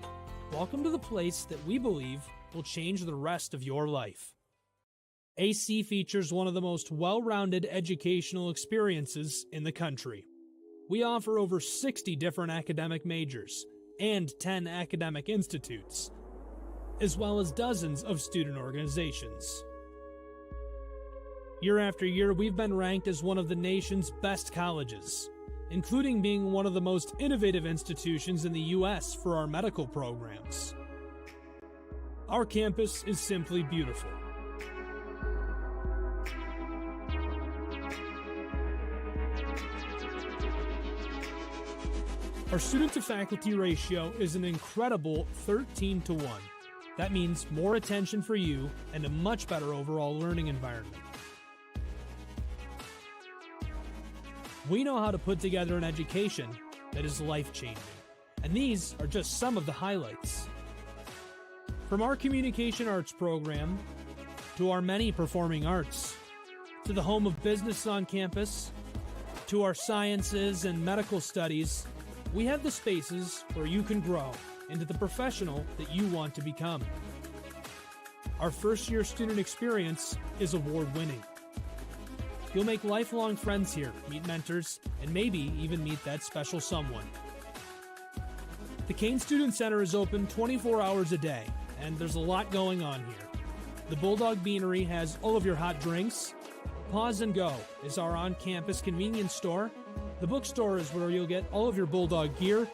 Welcome to the place that we believe will change the rest of your life. AC features one of the most well-rounded educational experiences in the country. We offer over 60 different academic majors and 10 academic institutes, as well as dozens of student organizations. Year after year, we've been ranked as one of the nation's best colleges, including being one of the most innovative institutions in the U.S. for our medical programs. Our campus is simply beautiful. Our student-to-faculty ratio is an incredible 13-to-1. That means more attention for you and a much better overall learning environment. We know how to put together an education that is life-changing, and these are just some of the highlights. From our communication arts program, to our many performing arts, to the home of business on campus, to our sciences and medical studies, we have the spaces where you can grow into the professional that you want to become. Our first-year student experience is award-winning. You'll make lifelong friends here, meet mentors, and maybe even meet that special someone. The Kane Student Center is open 24 hours a day, and there's a lot going on here. The Bulldog Beanery has all of your hot drinks. Pause and Go is our on-campus convenience store. The bookstore is where you'll get all of your Bulldog gear,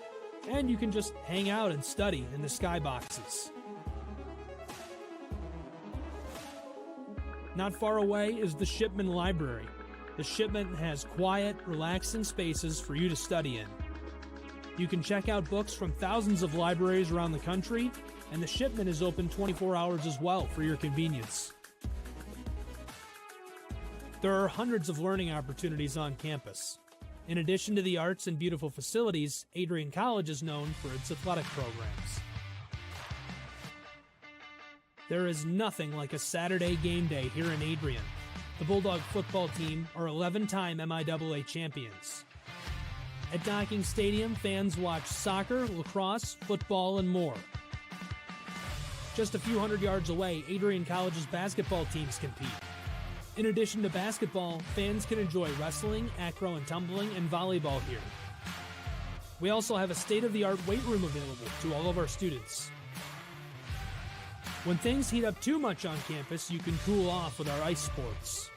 and you can just hang out and study in the skyboxes. Not far away is the Shipman Library. The Shipman has quiet, relaxing spaces for you to study in. You can check out books from thousands of libraries around the country, and the Shipman is open 24 hours as well for your convenience. There are hundreds of learning opportunities on campus. In addition to the arts and beautiful facilities, Adrian College is known for its athletic programs. There is nothing like a Saturday game day here in Adrian. The Bulldog football team are 11-time MIAA champions. At Docking Stadium, fans watch soccer, lacrosse, football, and more. Just a few hundred yards away, Adrian College's basketball teams compete. In addition to basketball, fans can enjoy wrestling, acro and tumbling, and volleyball here. We also have a state-of-the-art weight room available to all of our students. When things heat up too much on campus, you can cool off with our ice sports.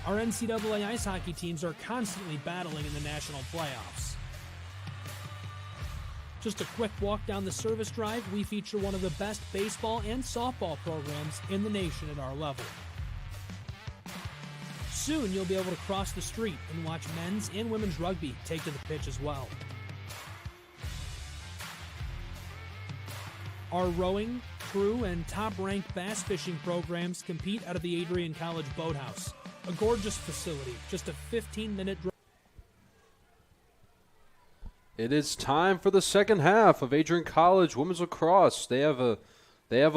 Our NCAA ice hockey teams are constantly battling in the national playoffs. Just a quick walk down the service drive, we feature one of the best baseball and softball programs in the nation at our level. Soon you'll be able to cross the street and watch men's and women's rugby take to the pitch as well. Our rowing, crew, and top-ranked bass fishing programs compete out of the Adrian College Boathouse, a gorgeous facility, just a 15-minute drive. It is time for the second half of Adrian College women's lacrosse. They have a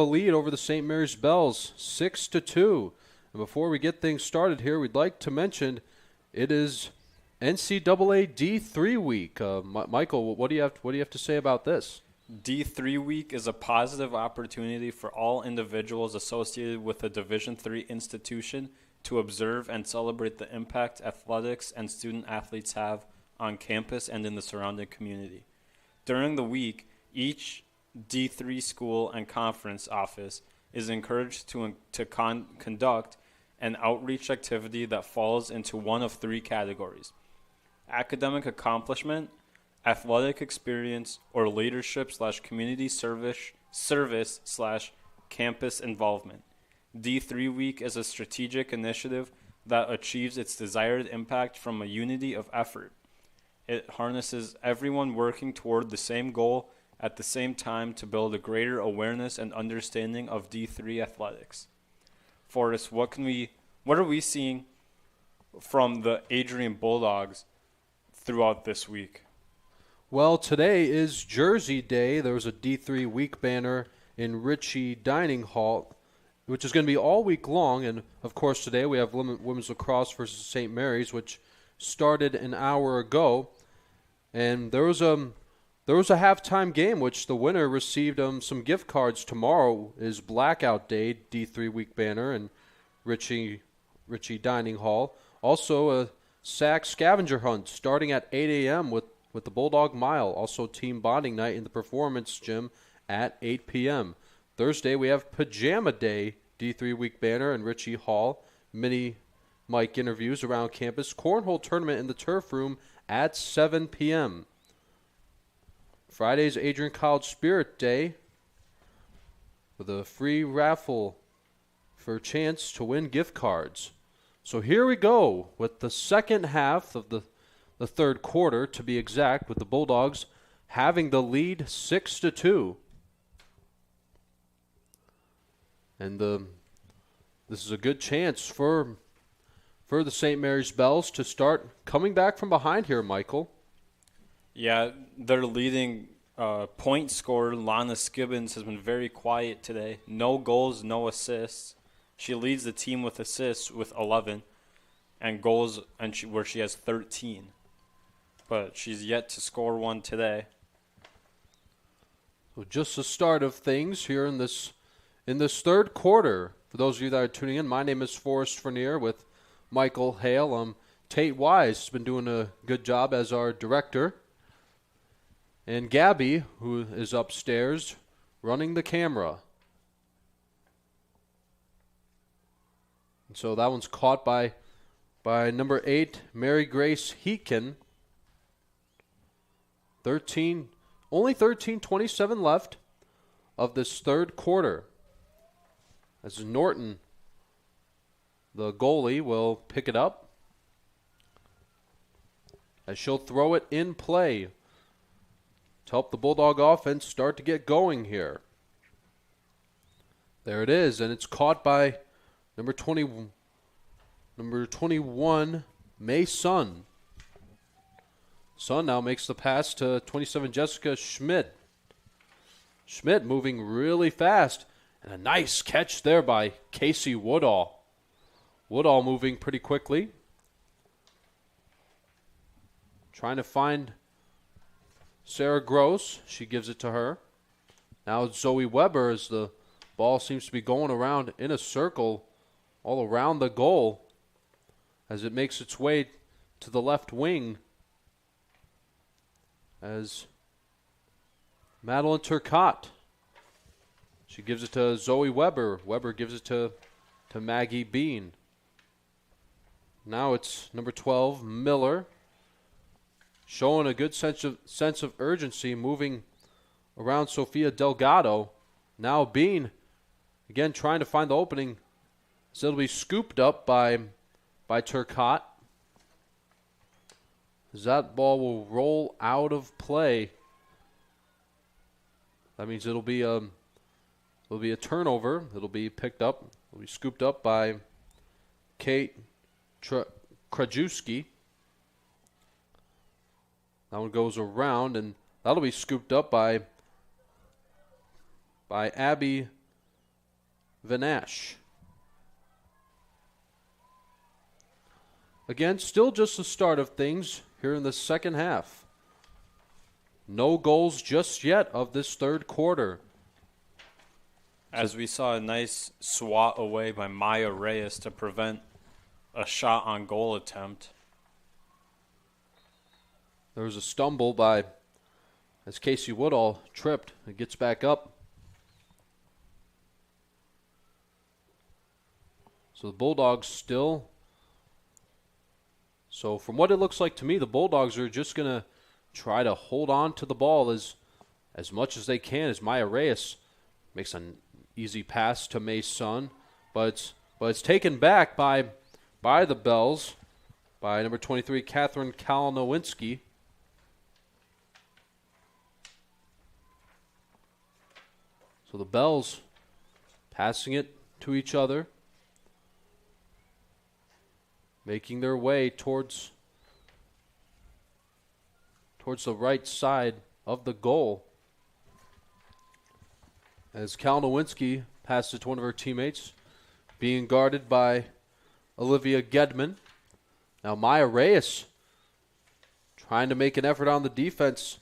lead over the St. Mary's Bells, 6-2. And before we get things started here, we'd like to mention it is NCAA D3 week. Michael, what do you have to say about this? D3 week is a positive opportunity for all individuals associated with a Division III institution to observe and celebrate the impact athletics and student athletes have on campus and in the surrounding community. During the week, each D3 school and conference office is encouraged to conduct an outreach activity that falls into one of three categories: academic accomplishment, athletic experience, or leadership/community service/campus involvement. D3 Week is a strategic initiative that achieves its desired impact from a unity of effort. It harnesses everyone working toward the same goal at the same time to build a greater awareness and understanding of D3 athletics. Forrest, what are we seeing from the Adrian Bulldogs throughout this week? Well, today is Jersey Day. There was a D3 week banner in Ritchie Dining Hall, which is going to be all week long. And, of course, today we have women's lacrosse versus St. Mary's, which started an hour ago. And there was a halftime game, which the winner received some gift cards. Tomorrow is Blackout Day, D3 week banner in Ritchie Dining Hall. Also, a sack scavenger hunt starting at 8 a.m. with the Bulldog Mile. Also, team bonding night in the Performance Gym at 8 p.m. Thursday, we have Pajama Day, D3 week banner in Ritchie Hall. Mini mic interviews around campus. Cornhole tournament in the Turf Room at 7 p.m. Friday's Adrian College Spirit Day with a free raffle for a chance to win gift cards. So here we go with the second half of the third quarter, to be exact, with the Bulldogs having the lead 6-2. And this is a good chance for the St. Mary's Bells to start coming back from behind here, Michael. Yeah, their leading point scorer, Lana Skibbins, has been very quiet today. No goals, no assists. She leads the team with assists with 11 and goals, where she has 13. But she's yet to score one today. So just the start of things here in this third quarter. For those of you that are tuning in, my name is Forrest Vernier with Michael Hale. Tate Wise has been doing a good job as our director. And Gabby, who is upstairs, running the camera. And so that one's caught by number 8, Mary Grace Heatkin. Only 13:27 left of this third quarter. As Norton, the goalie, will pick it up. As she'll throw it in play to help the Bulldog offense start to get going here. There it is, and it's caught by number 21, May Sun. Sun now makes the pass to 27, Jessica Schmidt. Schmidt moving really fast, and a nice catch there by Casey Woodall. Woodall moving pretty quickly. Trying to find Sarah Gross. She gives it to her. Now Zoe Weber, as the ball seems to be going around in a circle all around the goal as it makes its way to the left wing. As Madeline Turcotte, she gives it to Zoe Weber. Weber gives it to Maggie Bean. Now it's number 12, Miller, showing a good sense of urgency, moving around Sofia Delgado. Now Bean, again, trying to find the opening. So it'll be scooped up by Turcotte. As that ball will roll out of play. That means it'll be a turnover. It'll be picked up. It'll be scooped up by Kate Krajewski. That one goes around, and that'll be scooped up by Abby Vanash. Again, still just the start of things here in the second half. No goals just yet of this third quarter. As we saw a nice swat away by Maya Reyes to prevent a shot on goal attempt. There was a stumble as Casey Woodall tripped and gets back up. So the Bulldogs still. So from what it looks like to me, the Bulldogs are just going to try to hold on to the ball as much as they can, as Maya Reyes makes an easy pass to May Sun, but it's taken back by the Bells, by number 23, Catherine Kalinowinski. So the Bells passing it to each other, making their way towards the right side of the goal. As Kalinowinski passes it to one of her teammates, being guarded by Olivia Gedman. Now Maya Reyes trying to make an effort on the defense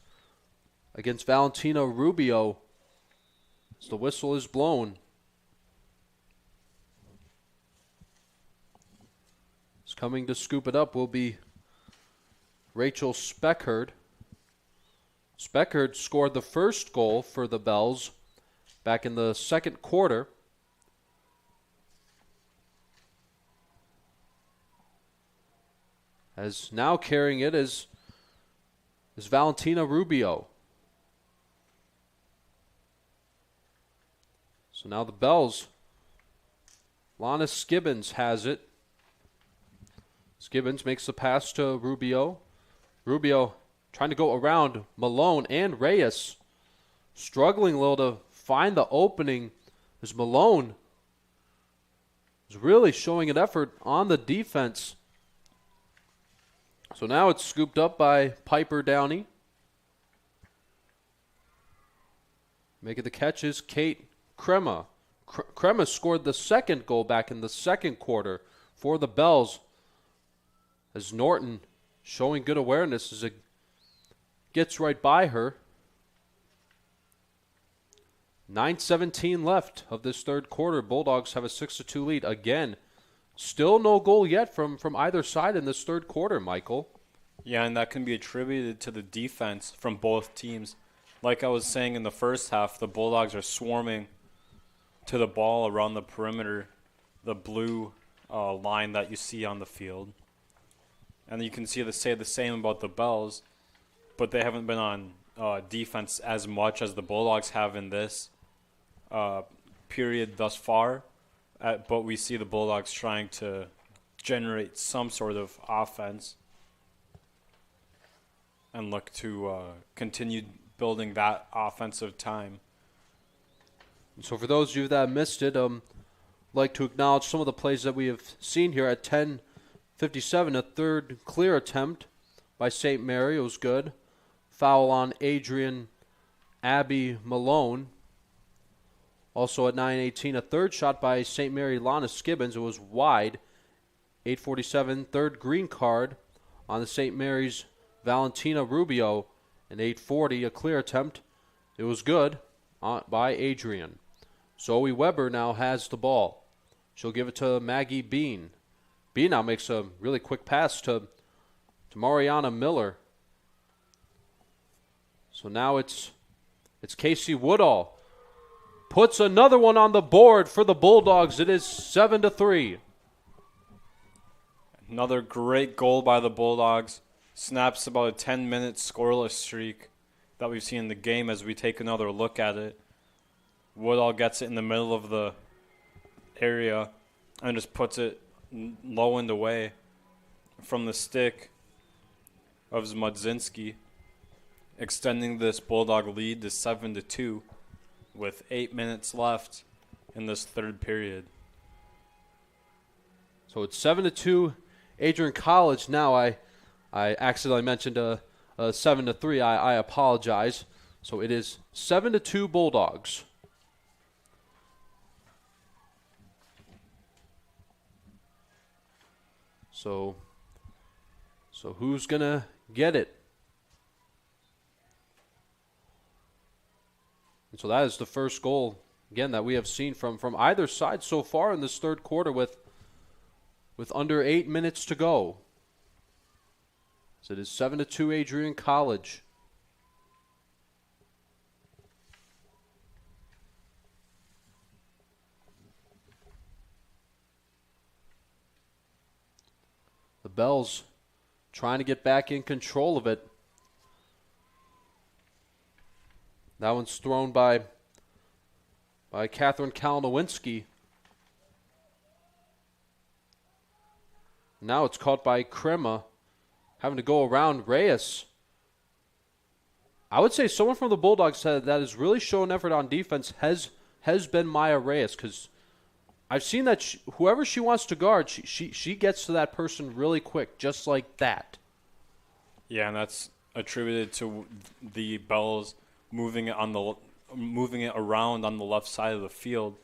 against Valentina Rubio as the whistle is blown. It's coming to scoop it up will be Rachel Speckard. Speckard scored the first goal for the Bells back in the second quarter. As now carrying it is Valentina Rubio. So now the Bells, Lana Skibbins has it. Skibbins makes the pass to Rubio. Rubio trying to go around Malone and Reyes. Struggling a little to find the opening as Malone is really showing an effort on the defense. So now it's scooped up by Piper Downey. Making the catch is Kate Crema. Crema scored the second goal back in the second quarter for the Bells, as Norton showing good awareness as it gets right by her. 9:17 left of this third quarter. Bulldogs have a 6-2 lead. Again, still no goal yet from either side in this third quarter, Michael. Yeah, and that can be attributed to the defense from both teams. Like I was saying in the first half, the Bulldogs are swarming to the ball around the perimeter, the blue line that you see on the field. And you can say the same about the Bells, but they haven't been on defense as much as the Bulldogs have in this period thus far. But we see the Bulldogs trying to generate some sort of offense and look to continue building that offensive time. So for those of you that missed it, I'd like to acknowledge some of the plays that we have seen here. At 10:57, a third clear attempt by St. Mary. It was good. Foul on Adrian Abby Malone. Also at 9:18, a third shot by St. Mary Lana Skibbins. It was wide. 8:47, third green card on the St. Mary's Valentina Rubio. And 8:40, a clear attempt. It was good by Adrian. Zoe Weber now has the ball. She'll give it to Maggie Bean. Bean now makes a really quick pass to Mariana Miller. So now it's Casey Woodall. Puts another one on the board for the Bulldogs. It is 7-3. Another great goal by the Bulldogs. Snaps about a 10-minute scoreless streak that we've seen in the game as we take another look at it. Woodall gets it in the middle of the area and just puts it low and away from the stick of Zmudzinski, extending this Bulldog lead to 7-2 with 8 minutes left in this third period. So it's 7-2 Adrian College. Now I accidentally mentioned a 7-3. I apologize. So it is 7-2 Bulldogs. So who's gonna get it? And so that is the first goal again that we have seen from either side so far in this third quarter with under 8 minutes to go. So it is 7-2 Adrian College. The Bells trying to get back in control of it. That one's thrown by Catherine Kalinowski. Now it's caught by Crema, having to go around Reyes. I would say someone from the Bulldogs that has really shown effort on defense has been Maya Reyes, because I've seen that whoever she wants to guard, she gets to that person really quick, just like that. Yeah, and that's attributed to the Bells moving it around on the left side of the field,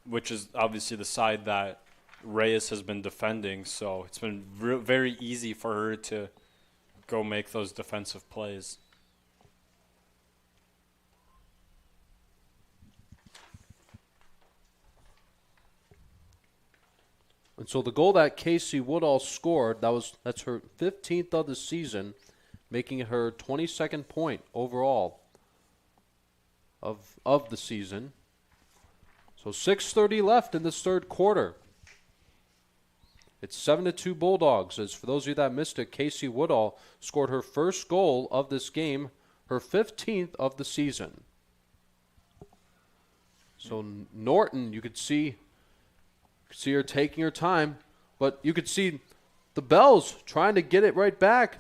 which is obviously the side that Reyes has been defending. So it's been very easy for her to go make those defensive plays. And so the goal that Casey Woodall scored, that's her 15th of the season, making it her 22nd point overall of the season. So 6:30 left in this third quarter. It's 7-2 Bulldogs. As for those of you that missed it, Casey Woodall scored her first goal of this game, her 15th of the season. So Norton, you could see her taking her time, but you could see the Bells trying to get it right back.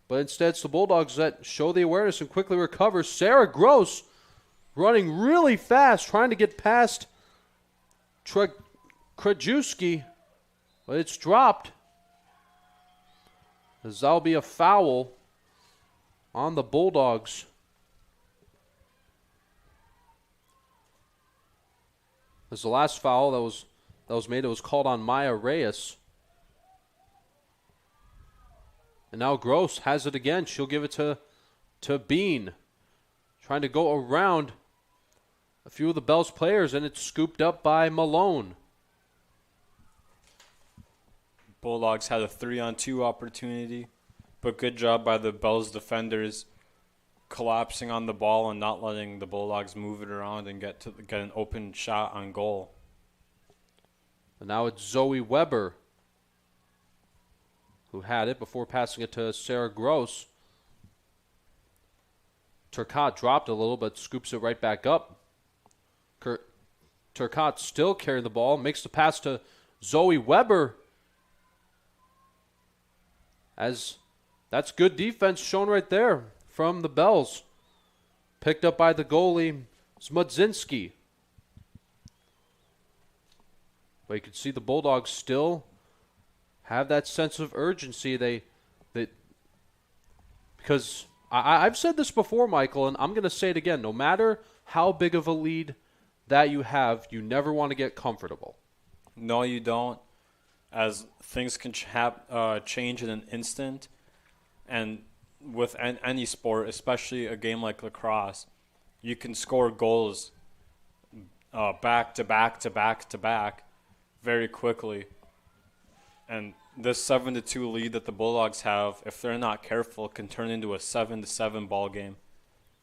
But instead, it's the Bulldogs that show the awareness and quickly recover. Sarah Gross running really fast, trying to get past Krajewski, but it's dropped. As that'll be a foul on the Bulldogs. As the last foul that was made, it was called on Maya Reyes. And now Gross has it again. She'll give it to Bean. Trying to go around a few of the Bells players, and it's scooped up by Malone. Bulldogs had a 3-on-2 opportunity, but good job by the Bells defenders collapsing on the ball and not letting the Bulldogs move it around and get an open shot on goal. And now it's Zoe Weber who had it before passing it to Sarah Gross. Turcotte dropped a little, but scoops it right back up. Turcotte still carrying the ball, makes the pass to Zoe Weber. As that's good defense shown right there from the Bells. Picked up by the goalie, Smudzinski. But you can see the Bulldogs still have that sense of urgency. Because I've said this before, Michael, and I'm going to say it again. No matter how big of a lead that you have, you never want to get comfortable. No, you don't, as things can change in an instant. And with any sport, especially a game like lacrosse, you can score goals back to back to back to back very quickly. And this 7-2 lead that the Bulldogs have, if they're not careful, can turn into a 7-7 ball game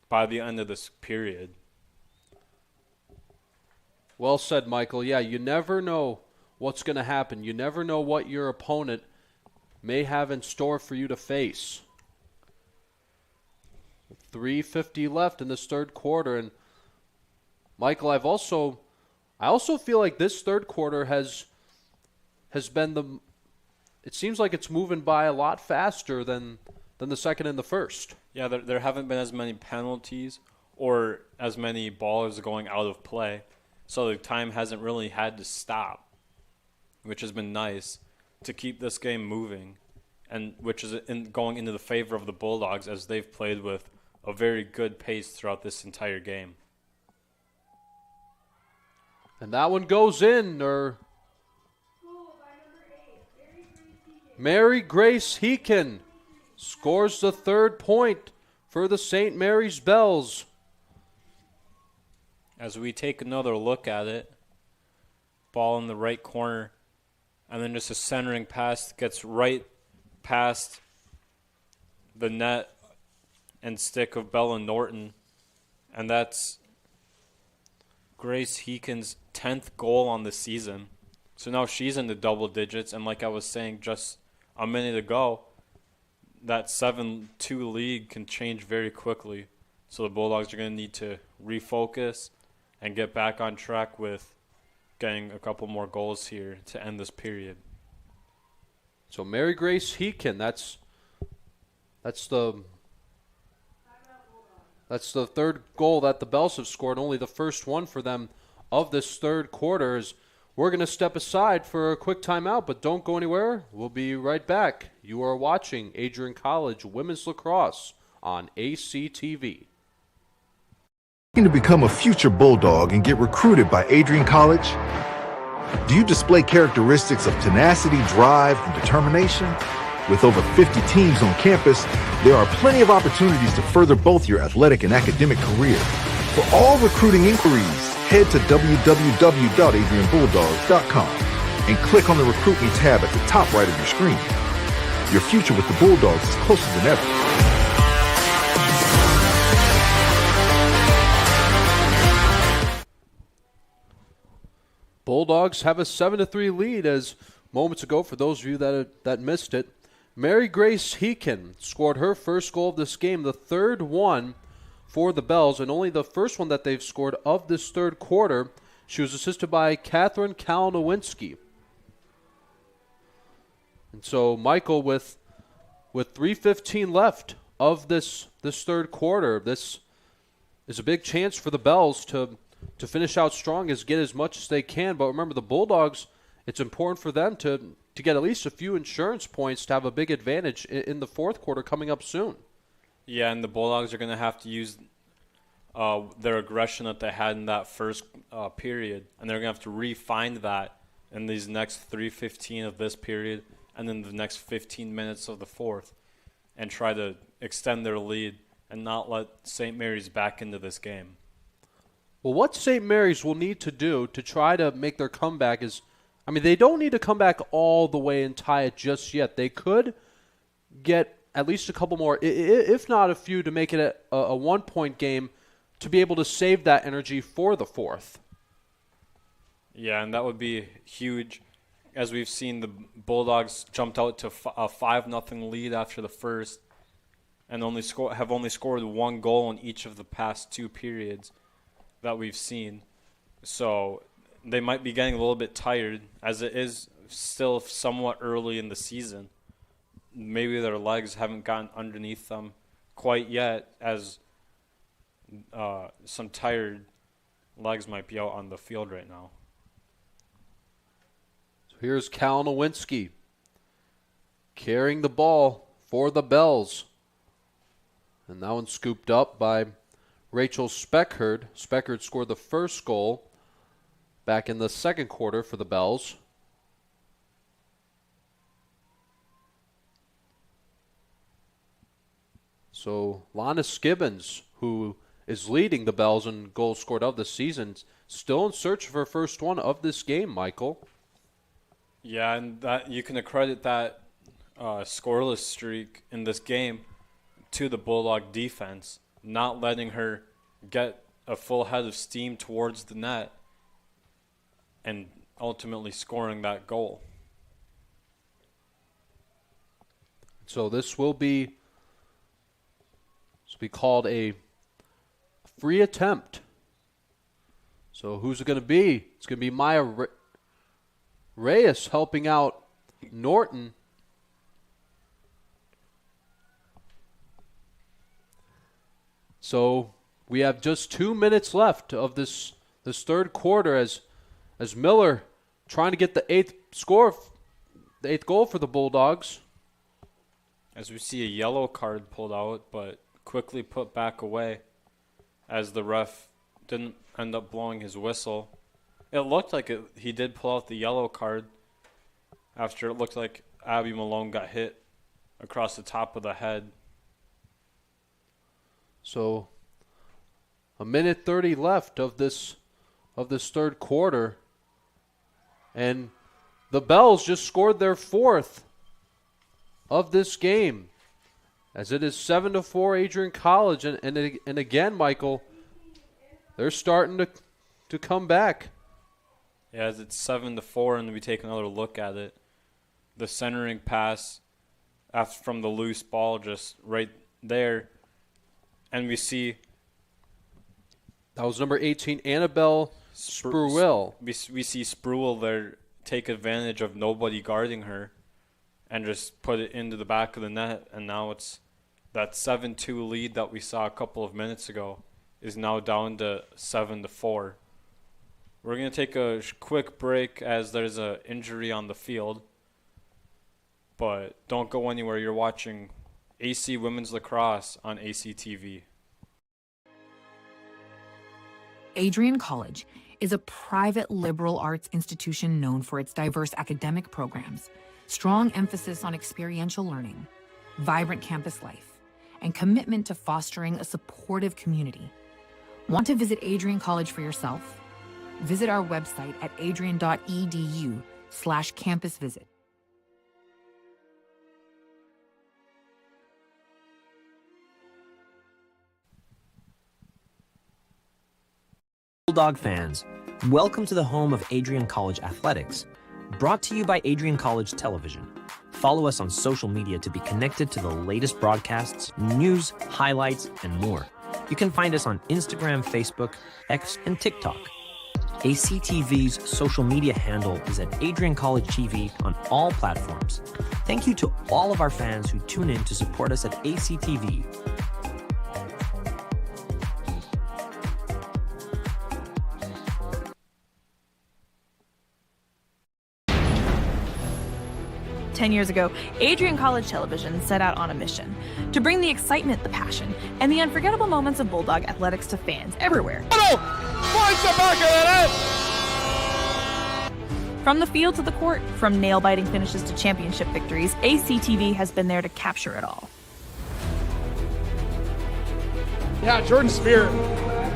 by the end of this period. Well said, Michael. Yeah, you never know what's going to happen. You never know what your opponent may have in store for you to face. 3:50 left in this third quarter, and Michael, I also feel like this third quarter has been it seems like it's moving by a lot faster than the second and the first. Yeah, there haven't been as many penalties or as many balls going out of play, so the time hasn't really had to stop, which has been nice to keep this game moving, and which is going into the favor of the Bulldogs as they've played with a very good pace throughout this entire game. And that one goes in, Mary Grace Heekin scores the third point for the St. Mary's Bells. As we take another look at it, ball in the right corner, and then just a centering pass gets right past the net and stick of Bella Norton, and that's Grace Heekin's 10th goal on the season. So now she's in the double digits, and like I was saying just a minute ago, that 7-2 lead can change very quickly. So the Bulldogs are going to need to refocus and get back on track with getting a couple more goals here to end this period. So Mary Grace Heakin, that's the third goal that the Bells have scored, only the first one for them of this third quarter. Is we're going to step aside for a quick timeout, but don't go anywhere. We'll be right back. You are watching Adrian College Women's Lacrosse on ACTV. Looking to become a future Bulldog and get recruited by Adrian College? Do you display characteristics of tenacity, drive, and determination? With over 50 teams on campus, there are plenty of opportunities to further both your athletic and academic career. For all recruiting inquiries, head to www.adrianbulldogs.com and click on the Recruit Me tab at the top right of your screen. Your future with the Bulldogs is closer than ever. Bulldogs have a 7-3 lead as moments ago, for those of you that missed it, Mary Grace Heakin scored her first goal of this game, the third one for the Bells, and only the first one that they've scored of this third quarter. She was assisted by Catherine Kalinowinski. And so Michael, with 3:15 left of this third quarter, this is a big chance for the Bells to finish out strong, is get as much as they can. But remember, the Bulldogs, it's important for them to get at least a few insurance points to have a big advantage in the fourth quarter coming up soon. Yeah, and the Bulldogs are going to have to use their aggression that they had in that first period, and they're going to have to refine that in these next 3:15 of this period and then the next 15 minutes of the fourth, and try to extend their lead and not let St. Mary's back into this game. Well, what St. Mary's will need to do to try to make their comeback is, I mean, they don't need to come back all the way and tie it just yet. They could get at least a couple more, if not a few, to make it a one-point game to be able to save that energy for the fourth. Yeah, and that would be huge. As we've seen, the Bulldogs jumped out to a 5-0 lead after the first and have only scored one goal in each of the past two periods that we've seen. So they might be getting a little bit tired, as it is still somewhat early in the season. Maybe their legs haven't gotten underneath them quite yet, as some tired legs might be out on the field right now. So here's Kalinowinski carrying the ball for the Bells. And that one scooped up by Rachel Speckhard. Speckhard scored the first goal back in the second quarter for the Bells. So Lana Skibbins, who is leading the Bells in goals scored of the season, still in search of her first one of this game, Michael. Yeah, and that you can accredit that scoreless streak in this game to the Bulldog defense, not letting her get a full head of steam towards the net and ultimately scoring that goal. So this will be called a free attempt. So who's it going to be? It's going to be Maya Reyes helping out Norton. So we have just 2 minutes left of this third quarter as Miller trying to get the eighth goal for the Bulldogs. As we see a yellow card pulled out, but quickly put back away as the ref didn't end up blowing his whistle. It looked like he did pull out the yellow card after it looked like Abby Malone got hit across the top of the head. So a minute 30 left of this third quarter, and the Bells just scored their fourth of this game, as it is 7-4 Adrian College, and again, Michael, they're starting to come back. Yeah, as it's 7-4, and we take another look at it, the centering pass from the loose ball just right there, and we see That was number 18, Annabelle Spruill. We see Spruill there take advantage of nobody guarding her and just put it into the back of the net, and now it's that 7-2 lead that we saw a couple of minutes ago is now down to 7-4. We're going to take a quick break as there's an injury on the field, but don't go anywhere. You're watching AC Women's Lacrosse on ACTV. Adrian College is a private liberal arts institution known for its diverse academic programs, strong emphasis on experiential learning, vibrant campus life, and commitment to fostering a supportive community. Want to visit Adrian College for yourself? Visit our website at adrian.edu/campus visit. Bulldog fans, welcome to the home of Adrian College Athletics, brought to you by Adrian College Television. Follow us on social media to be connected to the latest broadcasts, news, highlights, and more. You can find us on Instagram, Facebook, X, and TikTok. ACTV's social media handle is at Adrian College TV on all platforms. Thank you to all of our fans who tune in to support us at ACTV. Years ago, Adrian College Television set out on a mission to bring the excitement, the passion, and the unforgettable moments of Bulldog athletics to fans everywhere. From the field to the court, from nail-biting finishes to championship victories, ACTV has been there to capture it all. Yeah, Jordan Spear,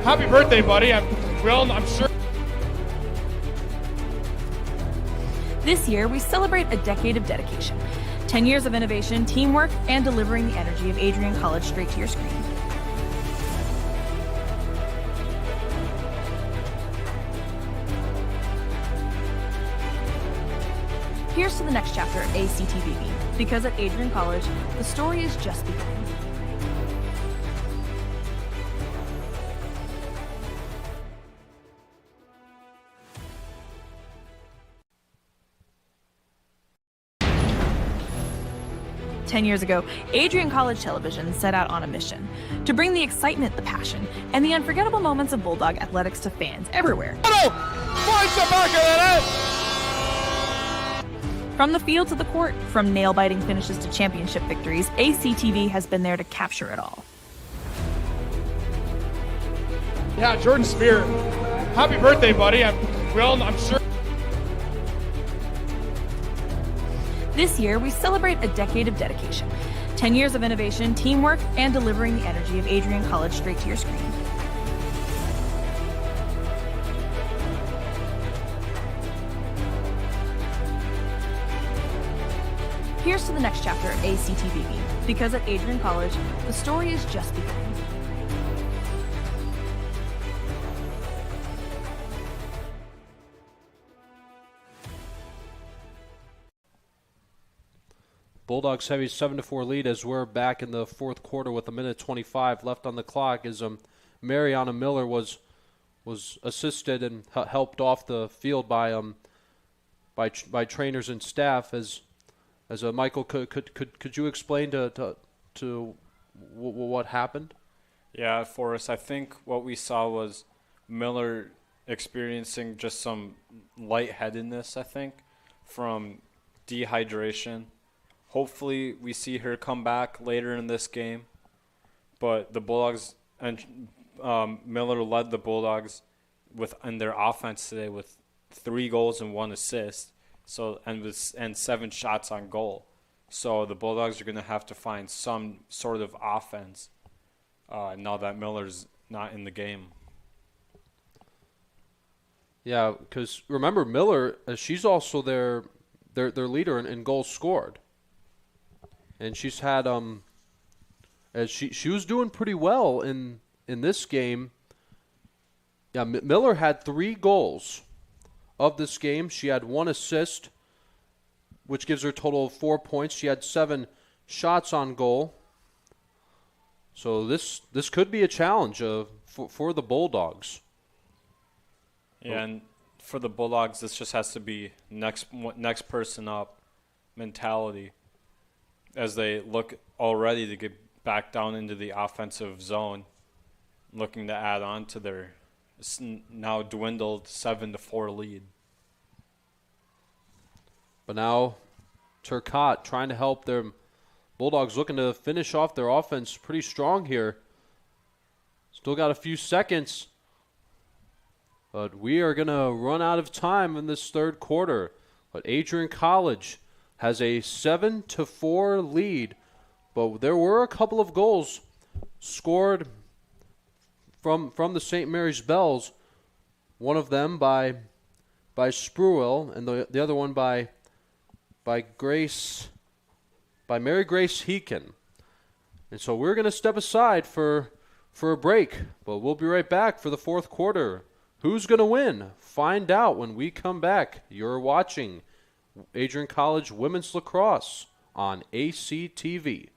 happy birthday, buddy. I'm sure. This year, we celebrate a decade of dedication, 10 years of innovation, teamwork, and delivering the energy of Adrian College straight to your screen. Here's to the next chapter of ACTV, because at Adrian College, the story is just beginning. Years ago, Adrian College Television set out on a mission to bring the excitement, the passion, and the unforgettable moments of Bulldog athletics to fans everywhere. From the field to the court, from nail-biting finishes to championship victories, ACTV has been there to capture it all. Yeah, Jordan Spear, happy birthday, buddy. I'm sure. This year, we celebrate a decade of dedication, 10 years of innovation, teamwork, and delivering the energy of Adrian College straight to your screen. Here's to the next chapter of ACTV, because at Adrian College, the story is just beginning. Bulldogs have a 7-4 lead as we're back in the fourth quarter with 1:25 left on the clock. As Mariana Miller was assisted and helped off the field by trainers and staff. As Michael, could you explain to what happened? Yeah, Forrest, I think what we saw was Miller experiencing just some lightheadedness, I think, from dehydration. Hopefully we see her come back later in this game. But the Bulldogs and Miller led the Bulldogs in their offense today with 3 goals and 1 assist. And 7 shots on goal. So the Bulldogs are going to have to find some sort of offense now that Miller's not in the game. Yeah, because remember Miller, she's also their leader in goals scored. And she's had as she was doing pretty well in this game. Yeah, Miller had 3 goals of this game. She had 1 assist, which gives her a total of 4 points. She had 7 shots on goal. So this could be a challenge for the Bulldogs. Yeah, and for the Bulldogs, this just has to be next person up mentality as they look already to get back down into the offensive zone, looking to add on to their now dwindled 7-4 lead. But now Turcotte trying to help their Bulldogs, looking to finish off their offense pretty strong here. Still got a few seconds. But we are going to run out of time in this third quarter. But Adrian College has a 7-4 lead. But there were a couple of goals scored from the St. Mary's Bells. One of them by Spruill, and the other one by Mary Grace Heekin. And so we're going to step aside for a break, but we'll be right back for the fourth quarter. Who's going to win? Find out when we come back. You're watching Adrian College Women's Lacrosse on ACTV.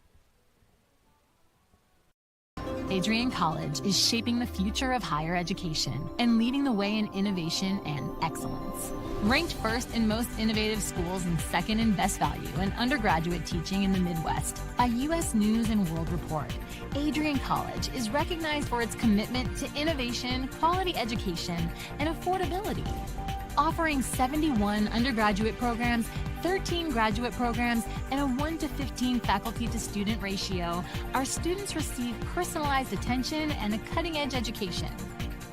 Adrian College is shaping the future of higher education and leading the way in innovation and excellence. Ranked first in most innovative schools and second in best value in undergraduate teaching in the Midwest by U.S. News & World Report, Adrian College is recognized for its commitment to innovation, quality education, and affordability. Offering 71 undergraduate programs, 13 graduate programs, and a 1-to-15 faculty-to-student ratio, our students receive personalized attention and a cutting-edge education.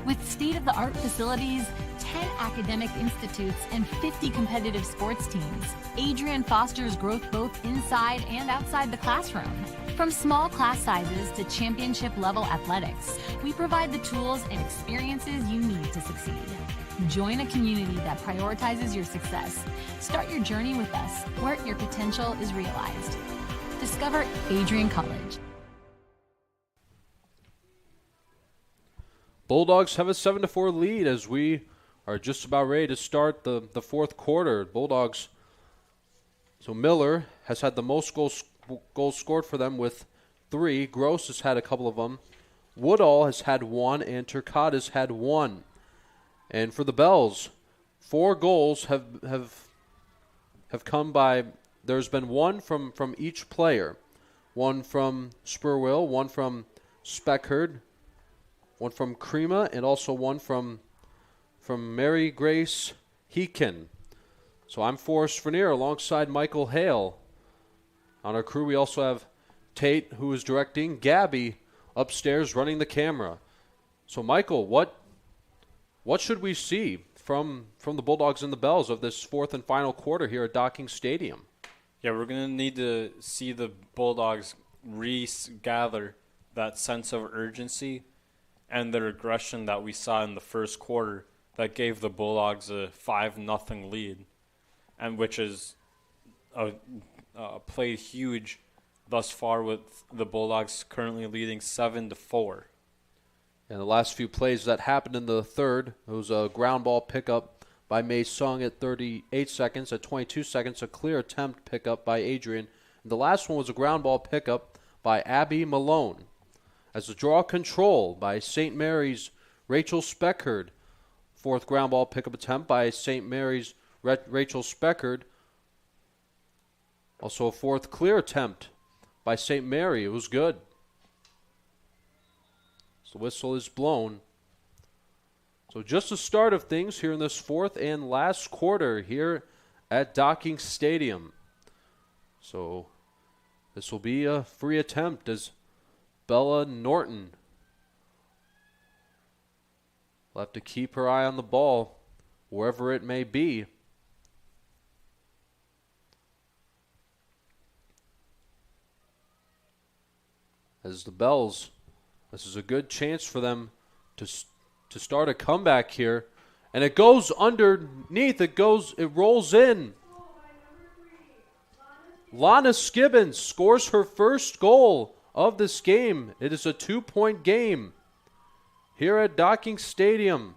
With state-of-the-art facilities, 10 academic institutes, and 50 competitive sports teams, Adrian fosters growth both inside and outside the classroom. From small class sizes to championship-level athletics, we provide the tools and experiences you need to succeed. Join a community that prioritizes your success. Start your journey with us, where your potential is realized. Discover Adrian College. Bulldogs have a 7-4 lead as we are just about ready to start the fourth quarter. Bulldogs, so Miller has had the most goals scored for them with 3. Gross has had a couple of them. Woodall has had 1, and Turcotte has had 1. And for the Bells, 4 goals have come by. There's been 1 from each player, 1 from Spurwill, 1 from Speckhard, 1 from Crema, and also 1 from Mary Grace Heekin. So I'm Forrest Vernier alongside Michael Hale. On our crew, we also have Tate, who is directing, Gabby upstairs running the camera. So Michael, what should we see from the Bulldogs and the Bells of this fourth and final quarter here at Docking Stadium? Yeah, we're going to need to see the Bulldogs regather that sense of urgency and their aggression that we saw in the first quarter that gave the Bulldogs a 5-0 lead, and which is played huge thus far with the Bulldogs currently leading 7-4. And the last few plays that happened in the third, it was a ground ball pickup by Mei Sung at 38 seconds. At 22 seconds, a clear attempt pickup by Adrian. And the last one was a ground ball pickup by Abby Malone. As a draw control by St. Mary's Rachel Speckhard. Fourth ground ball pickup attempt by St. Mary's Rachel Speckhard. Also a fourth clear attempt by St. Mary. It was good. The whistle is blown. So just the start of things here in this fourth and last quarter here at Docking Stadium. So this will be a free attempt as Bella Norton will have to keep her eye on the ball wherever it may be. As the Bells, this is a good chance for them to start a comeback here. And it goes underneath. It rolls in. Lana Skibbins scores her first goal of this game. It is a 2-point game here at Docking Stadium.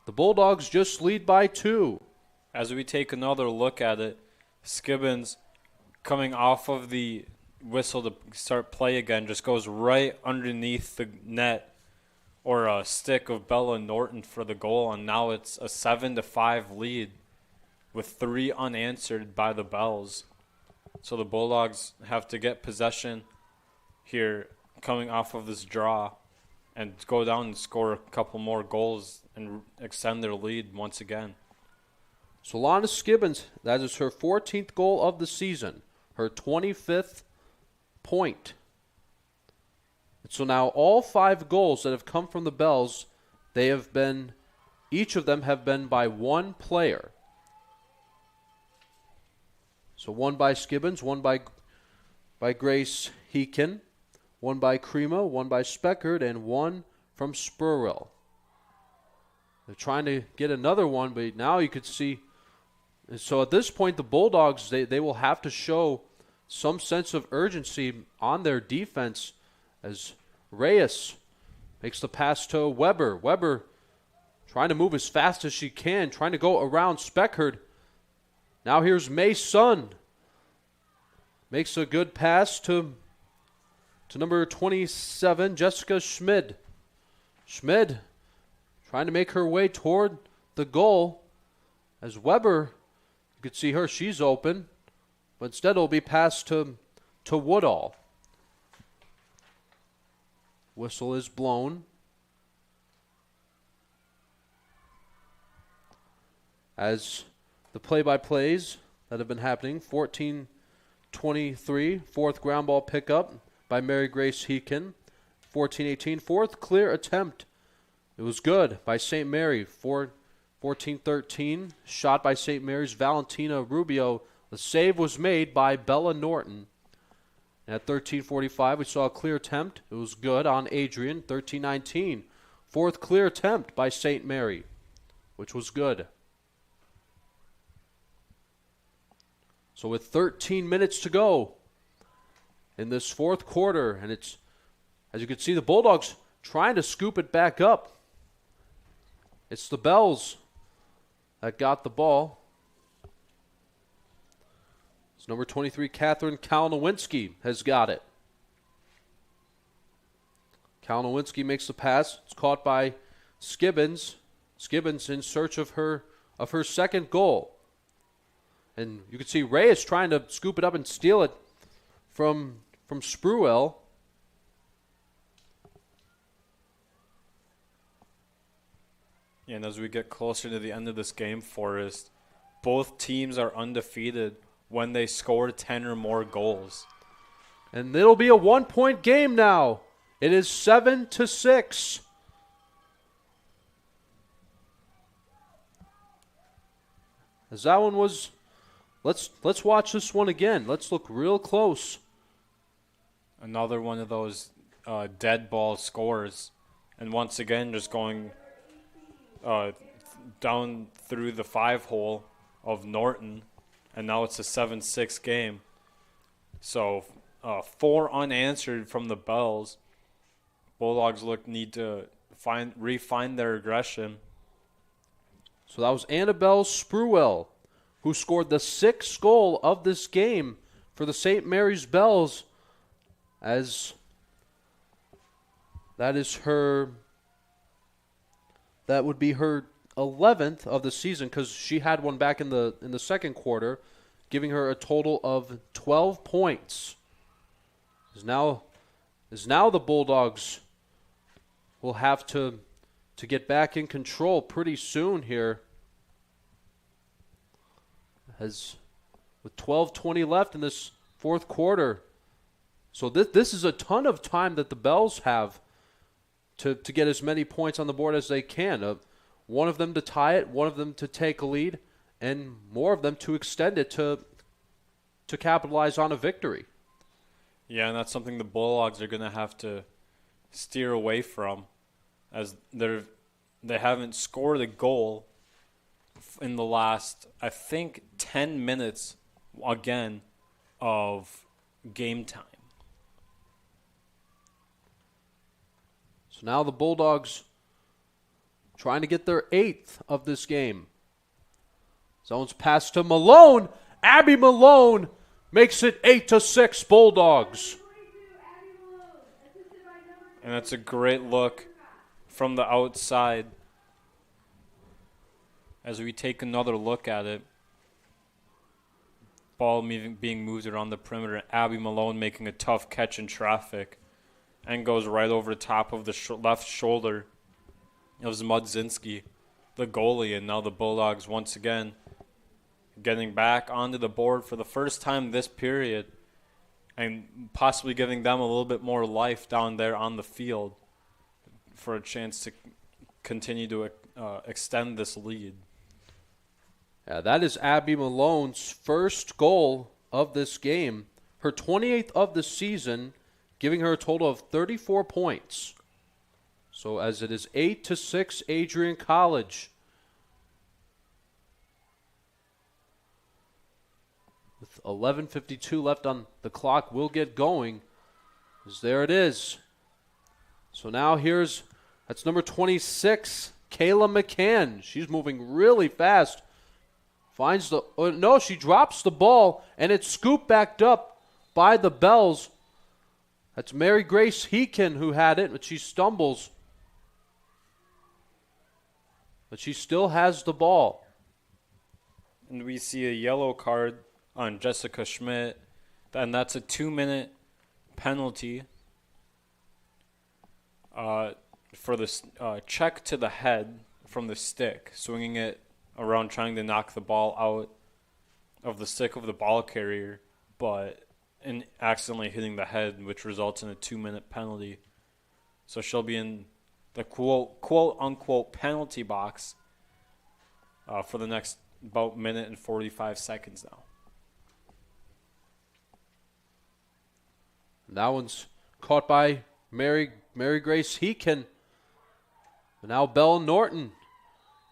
The Bulldogs just lead by 2. As we take another look at it, Skibbins coming off of the whistle to start play again just goes right underneath the net or a stick of Bella Norton for the goal, and now it's a 7-5 lead with 3 unanswered by the Bells. So the Bulldogs have to get possession here coming off of this draw and go down and score a couple more goals and extend their lead once again. So Lana Skibbins, that is her 14th goal of the season, her 25th point. So now all 5 goals that have come from the Bells, each of them have been by one player. So one by Skibbins, one by Grace Heekin, one by Crema, one by Speckert, and one from Spurwell. They're trying to get another one, but now you could see. So at this point, the Bulldogs, they will have to show some sense of urgency on their defense as Reyes makes the pass to Weber. Weber trying to move as fast as she can, trying to go around Speckert. Now here's May Sun. Makes a good pass to number 27, Jessica Schmid. Schmid trying to make her way toward the goal as Weber, you could see her, she's open, but instead it'll be passed to Woodall. Whistle is blown. As the play-by-plays that have been happening, 14-23, fourth ground ball pickup by Mary Grace Heekin. 14-18, fourth clear attempt. It was good by St. Mary. 14-13, shot by St. Mary's Valentina Rubio. The save was made by Bella Norton. And at 13:45, we saw a clear attempt. It was good on Adrian. 13-19, fourth clear attempt by St. Mary, which was good. So with 13 minutes to go in this fourth quarter, and it's, as you can see, the Bulldogs trying to scoop it back up. It's the Bells that got the ball. It's number 23, Catherine Kalinowinski, has got it. Kalinowinski makes the pass. It's caught by Skibbins. Skibbins in search of her second goal. And you can see Reyes trying to scoop it up and steal it from Spruill. Yeah, and as we get closer to the end of this game, Forrest, both teams are undefeated when they score 10 or more goals. And it'll be a 1-point game now. It is 7-6. As that one was, let's watch this one again. Let's look real close. Another one of those dead ball scores. And once again, just going down through the 5-hole of Norton. And now it's a 7-6 game. So 4 unanswered from the Bells. Bulldogs need to refine their aggression. So that was Annabelle Spruill, who scored the 6th goal of this game for the St. Mary's Bells, as that would be her 11th of the season, because she had one back in the second quarter, giving her a total of 12 points. Is now the Bulldogs will have to get back in control pretty soon here, as with 12:20 left in this fourth quarter. So this is a ton of time that the Bells have to get as many points on the board as they can. One of them to tie it, one of them to take a lead, and more of them to extend it to capitalize on a victory. Yeah, and that's something the Bulldogs are going to have to steer away from, as they haven't scored a goal in the last, I think, 10 minutes, again, of game time. So now the Bulldogs trying to get their 8th of this game. Zone's pass to Malone. Abby Malone makes it 8-6 Bulldogs. And that's a great look from the outside. As we take another look at it, ball being moved around the perimeter. Abby Malone making a tough catch in traffic and goes right over the top of the left shoulder of Zmudzinski, the goalie. And now the Bulldogs once again getting back onto the board for the first time this period and possibly giving them a little bit more life down there on the field for a chance to continue to extend this lead. Yeah, that is Abby Malone's first goal of this game, her 28th of the season, giving her a total of 34 points. So as it is 8-6 Adrian College. With 11:52 left on the clock, we'll get going. As there it is. So now that's number 26, Kayla McCann. She's moving really fast. Finds she drops the ball, and it's scooped back up by the Bells. That's Mary Grace Heekin who had it, but she stumbles. But she still has the ball. And we see a yellow card on Jessica Schmidt, and that's a 2-minute penalty for this check to the head from the stick, swinging it around trying to knock the ball out of the stick of the ball carrier, and accidentally hitting the head, which results in a 2-minute penalty. So she'll be in the quote-unquote penalty box for the next about minute and 45 seconds now. That one's caught by Mary Grace Heekin. And now Belle Norton.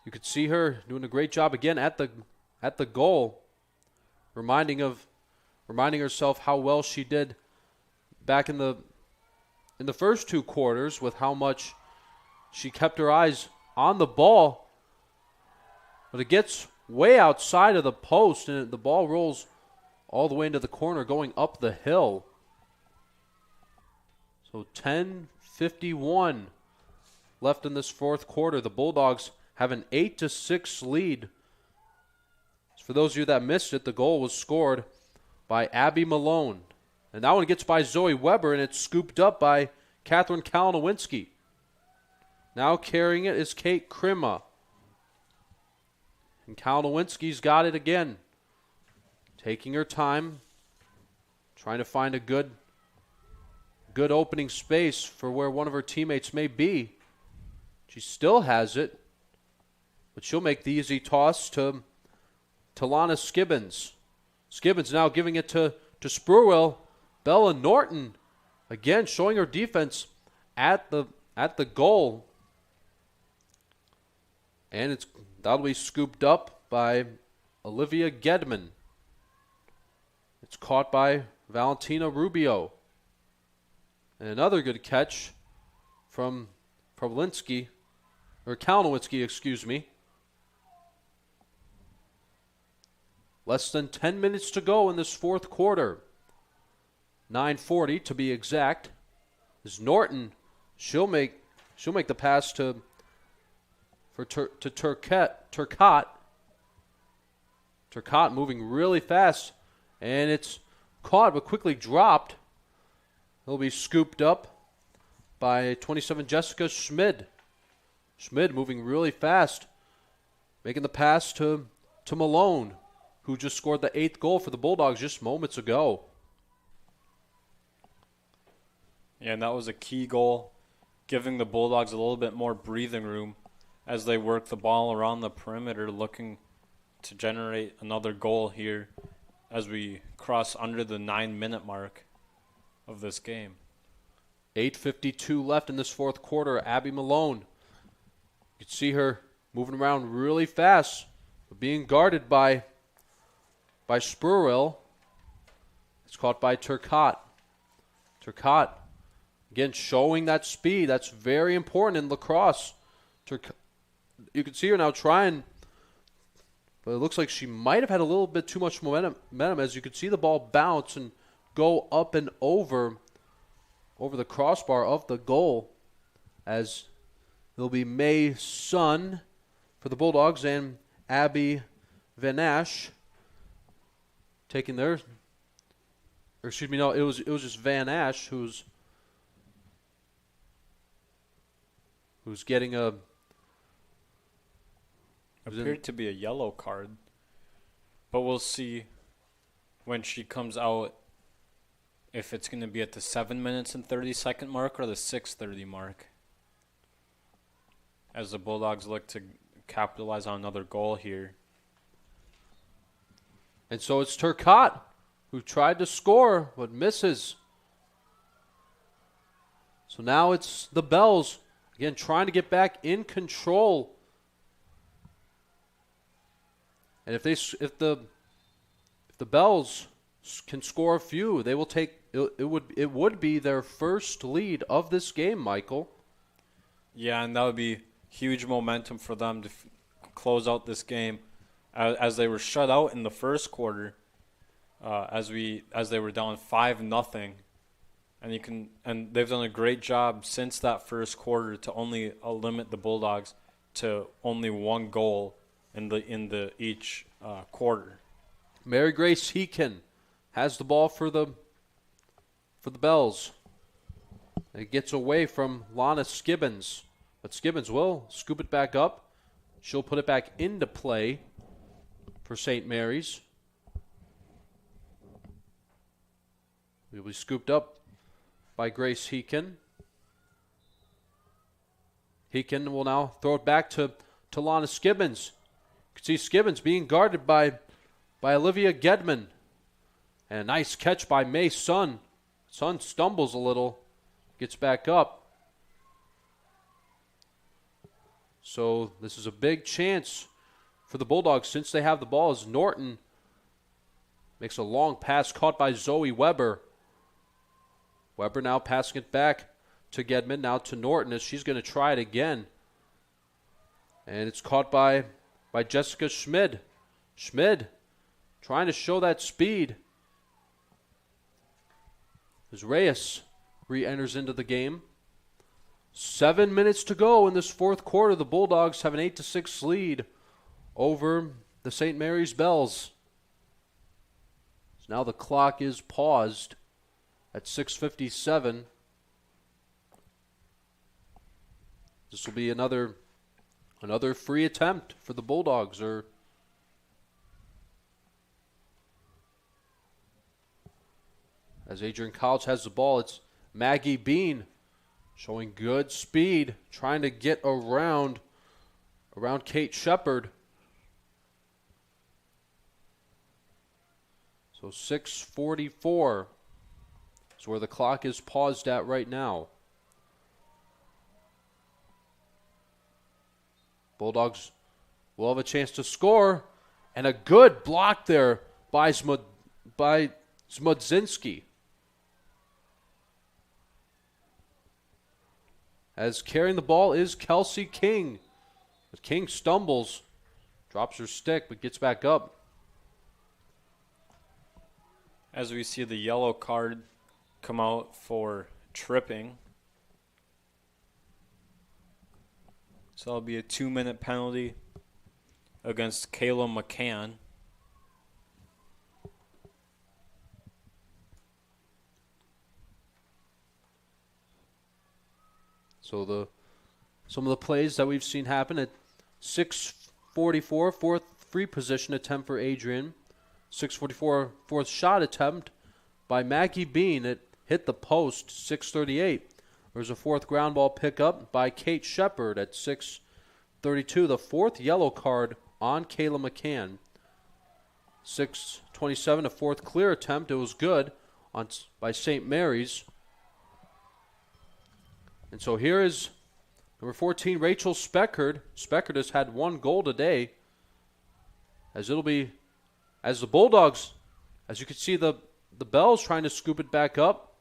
You could see her doing a great job again at the goal, reminding herself how well she did back in the first two quarters with how much she kept her eyes on the ball. But it gets way outside of the post, and the ball rolls all the way into the corner going up the hill. So 10:51 left in this fourth quarter. The Bulldogs have an 8-6 lead. For those of you that missed it, the goal was scored by Abby Malone. And that one gets by Zoe Weber, and it's scooped up by Catherine Kalinowinski. Now carrying it is Kate Krima. And Kalinowinski's got it again. Taking her time, trying to find a good opening space for where one of her teammates may be. She still has it, but she'll make the easy toss to Lana Skibbins. Skibbins now giving it to Spruill. Bella Norton again showing her defense at the goal. And that'll be scooped up by Olivia Gedman. It's caught by Valentina Rubio. And another good catch from Kalinowinski, excuse me. Less than 10 minutes to go in this fourth quarter. 9:40 to be exact. Is Norton? She'll make the pass to Turcotte. Turcotte moving really fast, and it's caught but quickly dropped. It'll be scooped up by 27 Jessica Schmid. Schmid moving really fast, making the pass to Malone, who just scored the 8th goal for the Bulldogs just moments ago. Yeah, and that was a key goal, giving the Bulldogs a little bit more breathing room as they work the ball around the perimeter, looking to generate another goal here as we cross under the 9-minute mark of this game. 8:52 left in this fourth quarter. Abby Malone. You can see her moving around really fast, but being guarded by Spruill. It's caught by Turcotte. Turcotte, again, showing that speed. That's very important in lacrosse. You can see her now trying But it looks like she might have had a little bit too much momentum as you could see the ball bounce and go up and over the crossbar of the goal, as it'll be May Sun for the Bulldogs and Abby Van Ash taking their, or excuse me, no, it was just Van Ash who's getting a, appeared to be a yellow card, but we'll see when she comes out if it's going to be at the 7 minutes and 30-second mark or the 6:30 mark, as the Bulldogs look to capitalize on another goal here. And so it's Turcotte who tried to score but misses. So now it's the Bells again trying to get back in control. And if the Bells can score a few, they will take it would be their first lead of this game, Michael. Yeah, and that would be huge momentum for them to close out this game, as they were shut out in the first quarter, as they were down 5-0, and they've done a great job since that first quarter to only limit the Bulldogs to only one goal in each quarter. Mary Grace Heekin has the ball for the Bells. It gets away from Lana Skibbins, but Skibbins will scoop it back up. She'll put it back into play for St. Mary's. It will be scooped up by Grace Heekin. Heekin will now throw it back to Lana Skibbins. You can see Skibbins being guarded by Olivia Gedman. And a nice catch by May Sun. Sun stumbles a little, gets back up. So this is a big chance for the Bulldogs since they have the ball, as Norton makes a long pass caught by Zoe Weber. Weber now passing it back to Gedman, now to Norton as she's going to try it again. And it's caught by Jessica Schmid. Schmid trying to show that speed. As Reyes re-enters into the game. 7 minutes to go in this fourth quarter. The Bulldogs have an 8-6 lead over the St. Mary's Bells. So now the clock is paused at 6:57. This will be another free attempt for the Bulldogs, or as Adrian College has the ball, it's Maggie Bean showing good speed, trying to get around Kate Shepard. So 6:44 is where the clock is paused at right now. Bulldogs will have a chance to score, and a good block there by Smudzinski. As carrying the ball is Kelsey King. But King stumbles, drops her stick, but gets back up. As we see the yellow card come out for tripping. So that'll be a 2-minute penalty against Kayla McCann. So some of the plays that we've seen happen at 6:44, fourth free position attempt for Adrian. 6:44, fourth shot attempt by Maggie Bean. It hit the post, 6:38. There's a fourth ground ball pickup by Kate Shepard at 6:32. The fourth yellow card on Kayla McCann. 6:27, a fourth clear attempt. It was good by St. Mary's. And so here is number 14, Rachel Speckard. Speckard has had one goal today. As the Bulldogs, as you can see the Bells trying to scoop it back up.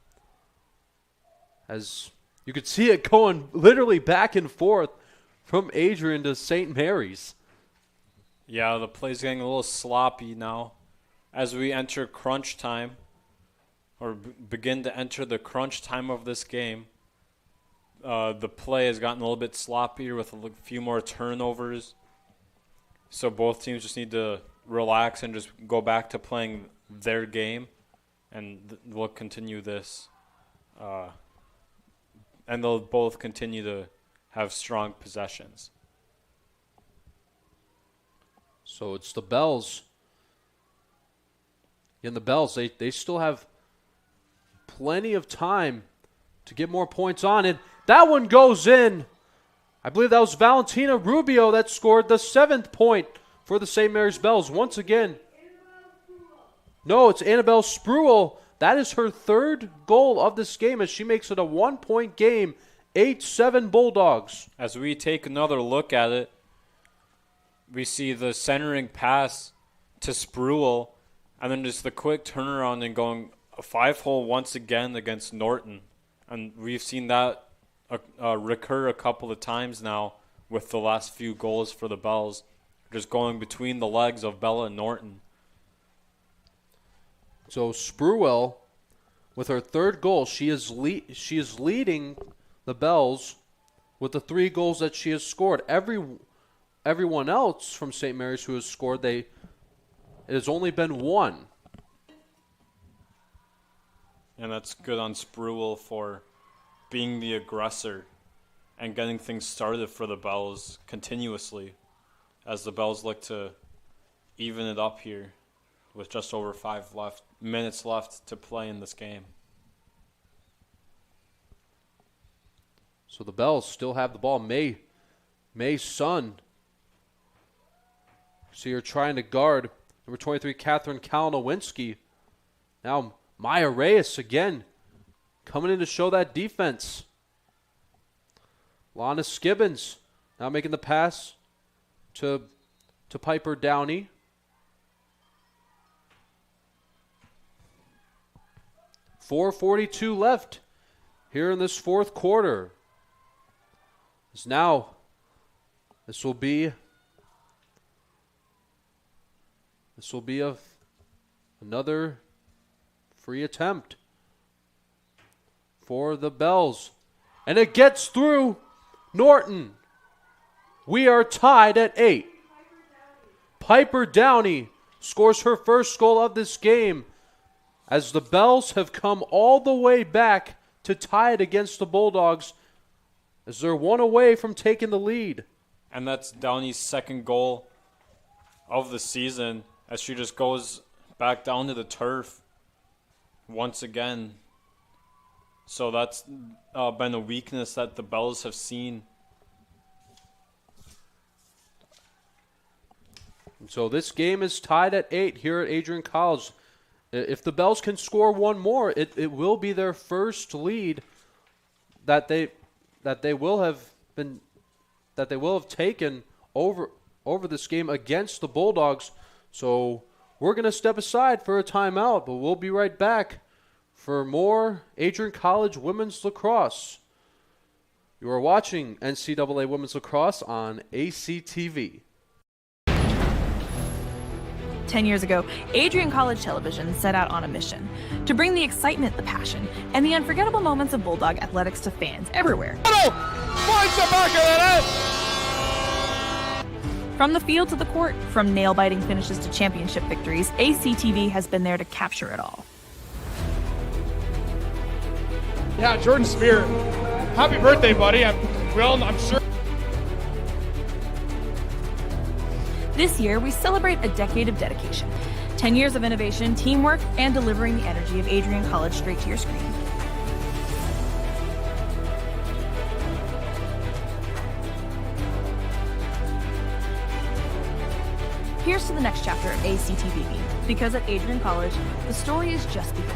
As you could see it going literally back and forth from Adrian to St. Mary's. Yeah, the play's getting a little sloppy now. As we enter crunch time, or begin to enter the crunch time of this game, the play has gotten a little bit sloppier with a few more turnovers. So both teams just need to relax and just go back to playing their game, and we'll continue this. And they'll both continue to have strong possessions. So it's the Bells. And the Bells, they still have plenty of time to get more points on. And that one goes in. I believe that was Valentina Rubio that scored the 7th point for the St. Mary's Bells. Once again. No, it's Annabelle Spruill. That is her 3rd goal of this game as she makes it a 1-point game. 8-7 Bulldogs. As we take another look at it, we see the centering pass to Spruill, and then just the quick turnaround and going a 5-hole once again against Norton. And we've seen that recur a couple of times now with the last few goals for the Bells, just going between the legs of Bella and Norton. So Spruill, with her 3rd goal, she is leading the Bells with the 3 goals that she has scored. Everyone else from St. Mary's who has scored, it has only been 1. And that's good on Spruill for being the aggressor and getting things started for the Bells continuously as the Bells look to even it up here with just over 5 minutes left to play in this game. So the Bells still have the ball. May Sun. See her trying to guard number 23, Catherine Kalinowinski. Now Maya Reyes again coming in to show that defense. Lana Skibbins now making the pass to Piper Downey. .442 left here in this 4th quarter. This will be another free attempt for the Bells. And it gets through Norton. We are tied at 8. Piper Downey scores her 1st goal of this game as the Bells have come all the way back to tie it against the Bulldogs as they're 1 away from taking the lead. And that's Downey's 2nd goal of the season as she just goes back down to the turf once again. So that's been a weakness that the Bells have seen. So this game is tied at 8 here at Adrian College. If the Bells can score one more, it will be their first lead that they will have taken over this game against the Bulldogs. So we're going to step aside for a timeout, but we'll be right back for more Adrian College Women's Lacrosse. You are watching NCAA Women's Lacrosse on ACTV. 10 years ago, Adrian College Television set out on a mission to bring the excitement, the passion, and the unforgettable moments of Bulldog athletics to fans everywhere. From the field to the court, from nail-biting finishes to championship victories, ACTV has been there to capture it all. Yeah, Jordan Spear. Happy birthday, buddy. I'm sure. This year, we celebrate a decade of dedication, 10 years of innovation, teamwork, and delivering the energy of Adrian College straight to your screen. Here's to the next chapter of ACTV, because at Adrian College, the story is just beginning.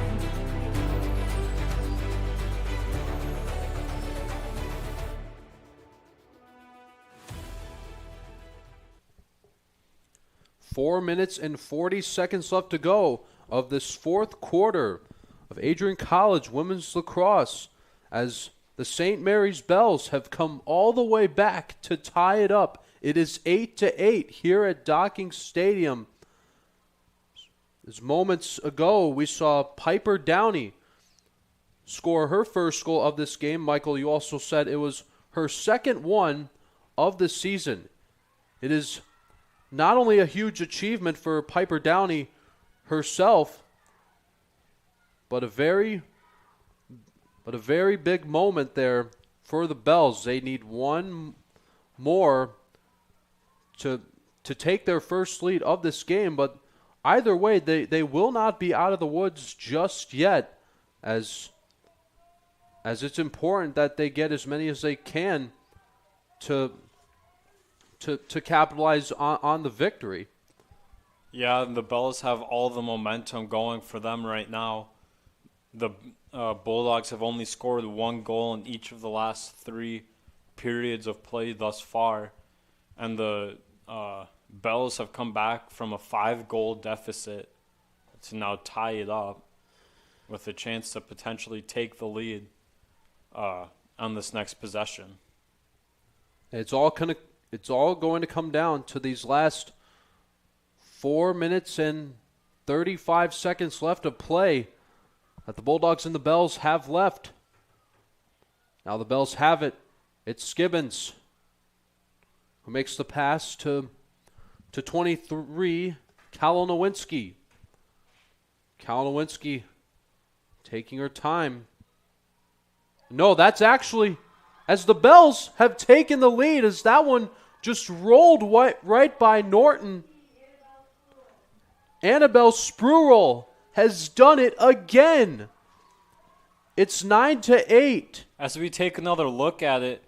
Four minutes and 40 seconds left to go of this 4th quarter of Adrian College Women's Lacrosse as the St. Mary's Bells have come all the way back to tie it up It is 8-8 here at Docking Stadium. As moments ago, we saw Piper Downey score her first goal of this game. Michael, you also said it was her second one of the season. It is not only a huge achievement for Piper Downey herself, but a very big moment there for the Bells. They need one more to take their first lead of this game, but either way, they will not be out of the woods just yet, as it's important that they get as many as they can to capitalize on the victory. Yeah, the Bells have all the momentum going for them right now. The Bulldogs have only scored one goal in each of the last 3 periods of play thus far, and the Bells have come back from a 5-goal deficit to now tie it up with a chance to potentially take the lead on this next possession. It's all going to come down to these last 4 minutes and 35 seconds left of play that the Bulldogs and the Bells have left. Now the Bells have it. It's Skibbins who makes the pass to 23, Kalinowinski. Kalinowinski taking her time. No, that's actually, as the Bells have taken the lead, as that one just rolled right by Norton. Annabelle Spruill has done it again. It's 9-8. As we take another look at it,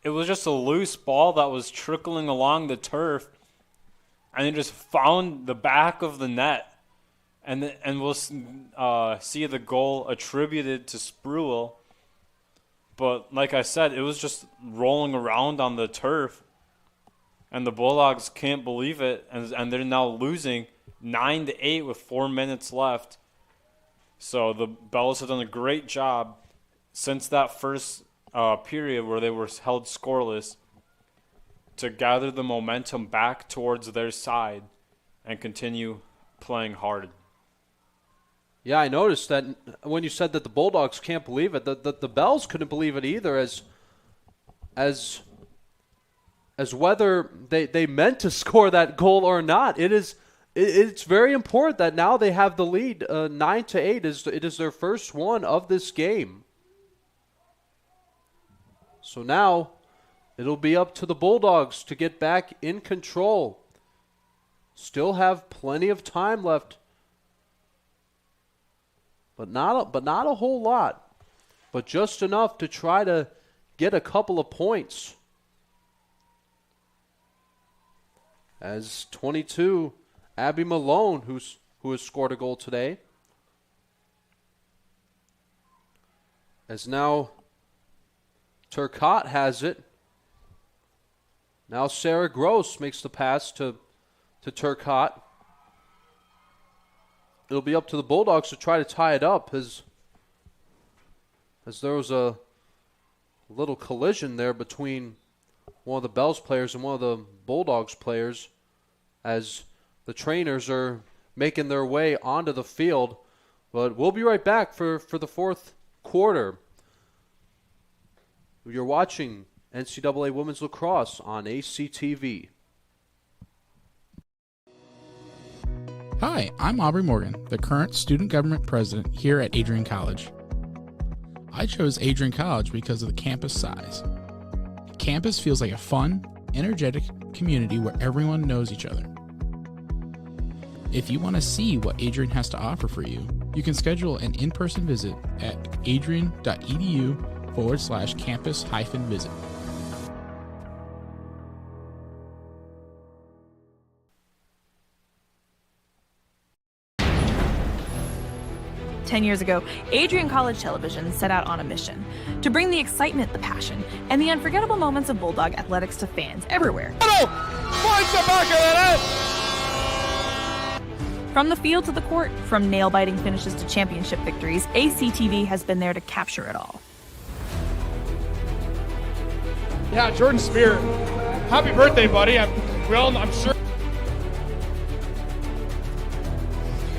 it was just a loose ball that was trickling along the turf, and it just found the back of the net. And we'll see the goal attributed to Spruill. But like I said, it was just rolling around on the turf, and the Bulldogs can't believe it, and they're now losing 9-8 with 4 minutes left. So the Bells have done a great job since that first period where they were held scoreless to gather the momentum back towards their side and continue playing hard. Yeah, I noticed that when you said that the Bulldogs can't believe it, the Bells couldn't believe it either, as whether they meant to score that goal or not. It's very important that now they have the lead. 9-8 it is their first one of this game. So now it'll be up to the Bulldogs to get back in control. Still have plenty of time left. But not a whole lot, but just enough to try to get a couple of points. As 22, Abby Malone, who has scored a goal today, as now Turcotte has it. Now Sarah Gross makes the pass to Turcotte. It'll be up to the Bulldogs to try to tie it up, as there was a little collision there between one of the Bells players and one of the Bulldogs players, as the trainers are making their way onto the field. But we'll be right back for the fourth quarter. You're watching NCAA Women's Lacrosse on ACTV. Hi, I'm Aubrey Morgan, the current student government president here at Adrian College. I chose Adrian College because of the campus size. Campus feels like a fun, energetic community where everyone knows each other. If you want to see what Adrian has to offer for you, you can schedule an in-person visit at adrian.edu/campus-visit. Years ago, Adrian College Television set out on a mission to bring the excitement, the passion, and the unforgettable moments of Bulldog athletics to fans everywhere. From the field to the court, from nail-biting finishes to championship victories, ACTV has been there to capture it all. Yeah, Jordan Spear, happy birthday, buddy. I'm sure.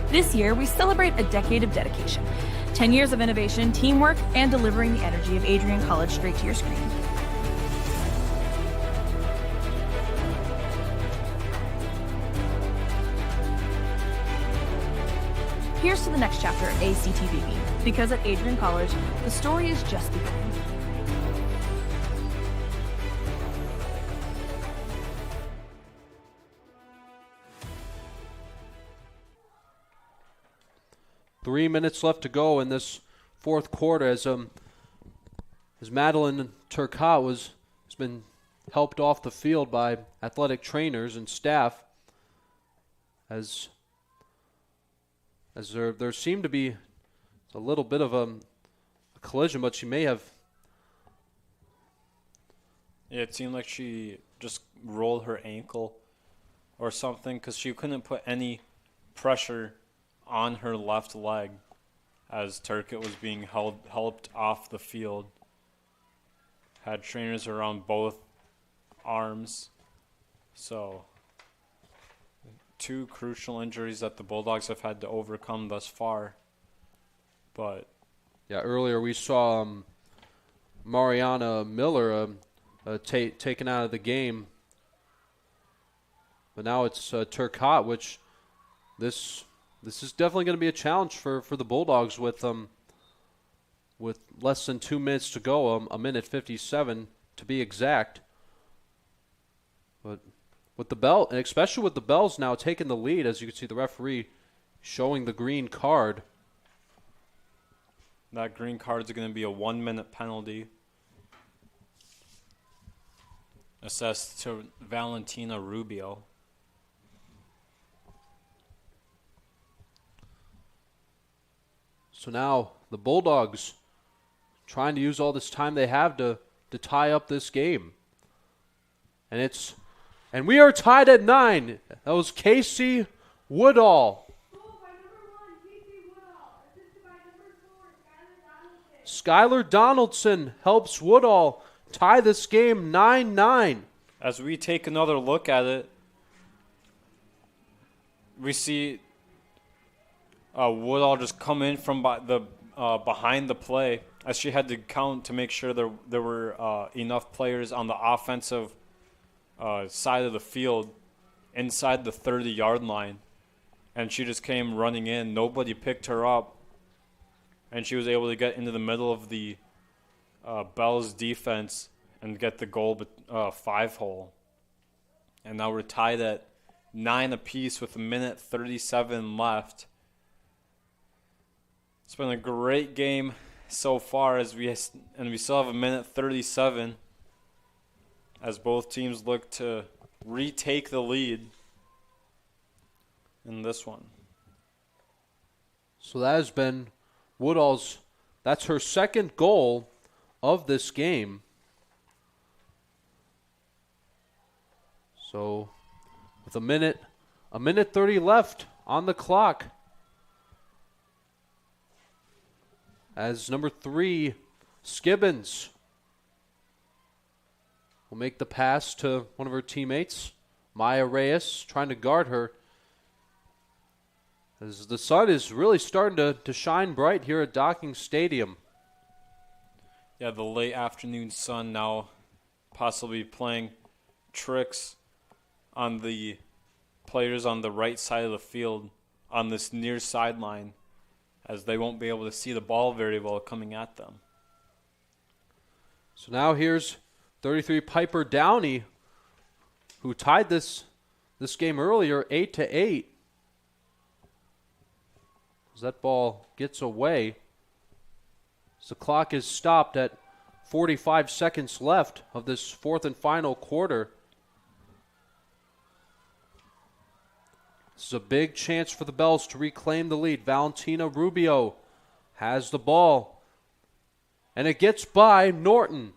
This year, we celebrate a decade of dedication, 10 years of innovation, teamwork, and delivering the energy of Adrian College straight to your screen. Here's to the next chapter of ACTV, because at Adrian College, the story is just beginning. Three minutes left to go in this fourth quarter as Madeline Turcotte has been helped off the field by athletic trainers and staff as there seemed to be a little bit of a collision, but she may have. Yeah, it seemed like she just rolled her ankle or something because she couldn't put any pressure on her left leg as Turcotte was being helped off the field. Had trainers around both arms. So, two crucial injuries that the Bulldogs have had to overcome thus far. But yeah, earlier we saw Mariana Miller taken out of the game. But now it's Turcotte, which this is definitely going to be a challenge for the Bulldogs with less than 2 minutes to go, a minute 57 to be exact. But with the bell, and especially with the Bells now taking the lead, as you can see the referee showing the green card. That green card is going to be a 1 minute penalty assessed to Valentina Rubio. So now the Bulldogs trying to use all this time they have to tie up this game. And we are tied at 9. That was Casey Woodall. Skylar Donaldson helps Woodall tie this game 9-9. As we take another look at it, we see Woodall just come in from behind the play as she had to count to make sure there were enough players on the offensive side of the field inside the 30-yard line. And she just came running in. Nobody picked her up. And she was able to get into the middle of the Bells defense and get the goal 5-hole. And now we're tied at 9 apiece with a minute 37 left. It's been a great game so far and we still have a minute 37 as both teams look to retake the lead in this one. So that has been Woodall's, that's her second goal of this game. So with a minute 30 left on the clock, as number 3, Skibbins will make the pass to one of her teammates, Maya Reyes, trying to guard her. As the sun is really starting to shine bright here at Docking Stadium. Yeah, the late afternoon sun now possibly playing tricks on the players on the right side of the field on this near sideline, as they won't be able to see the ball very well coming at them. So now here's 33 Piper Downey, who tied this game earlier 8-8. As that ball gets away, as the clock is stopped at 45 seconds left of this fourth and final quarter. This is a big chance for the Bells to reclaim the lead. Valentina Rubio has the ball, and it gets by Norton.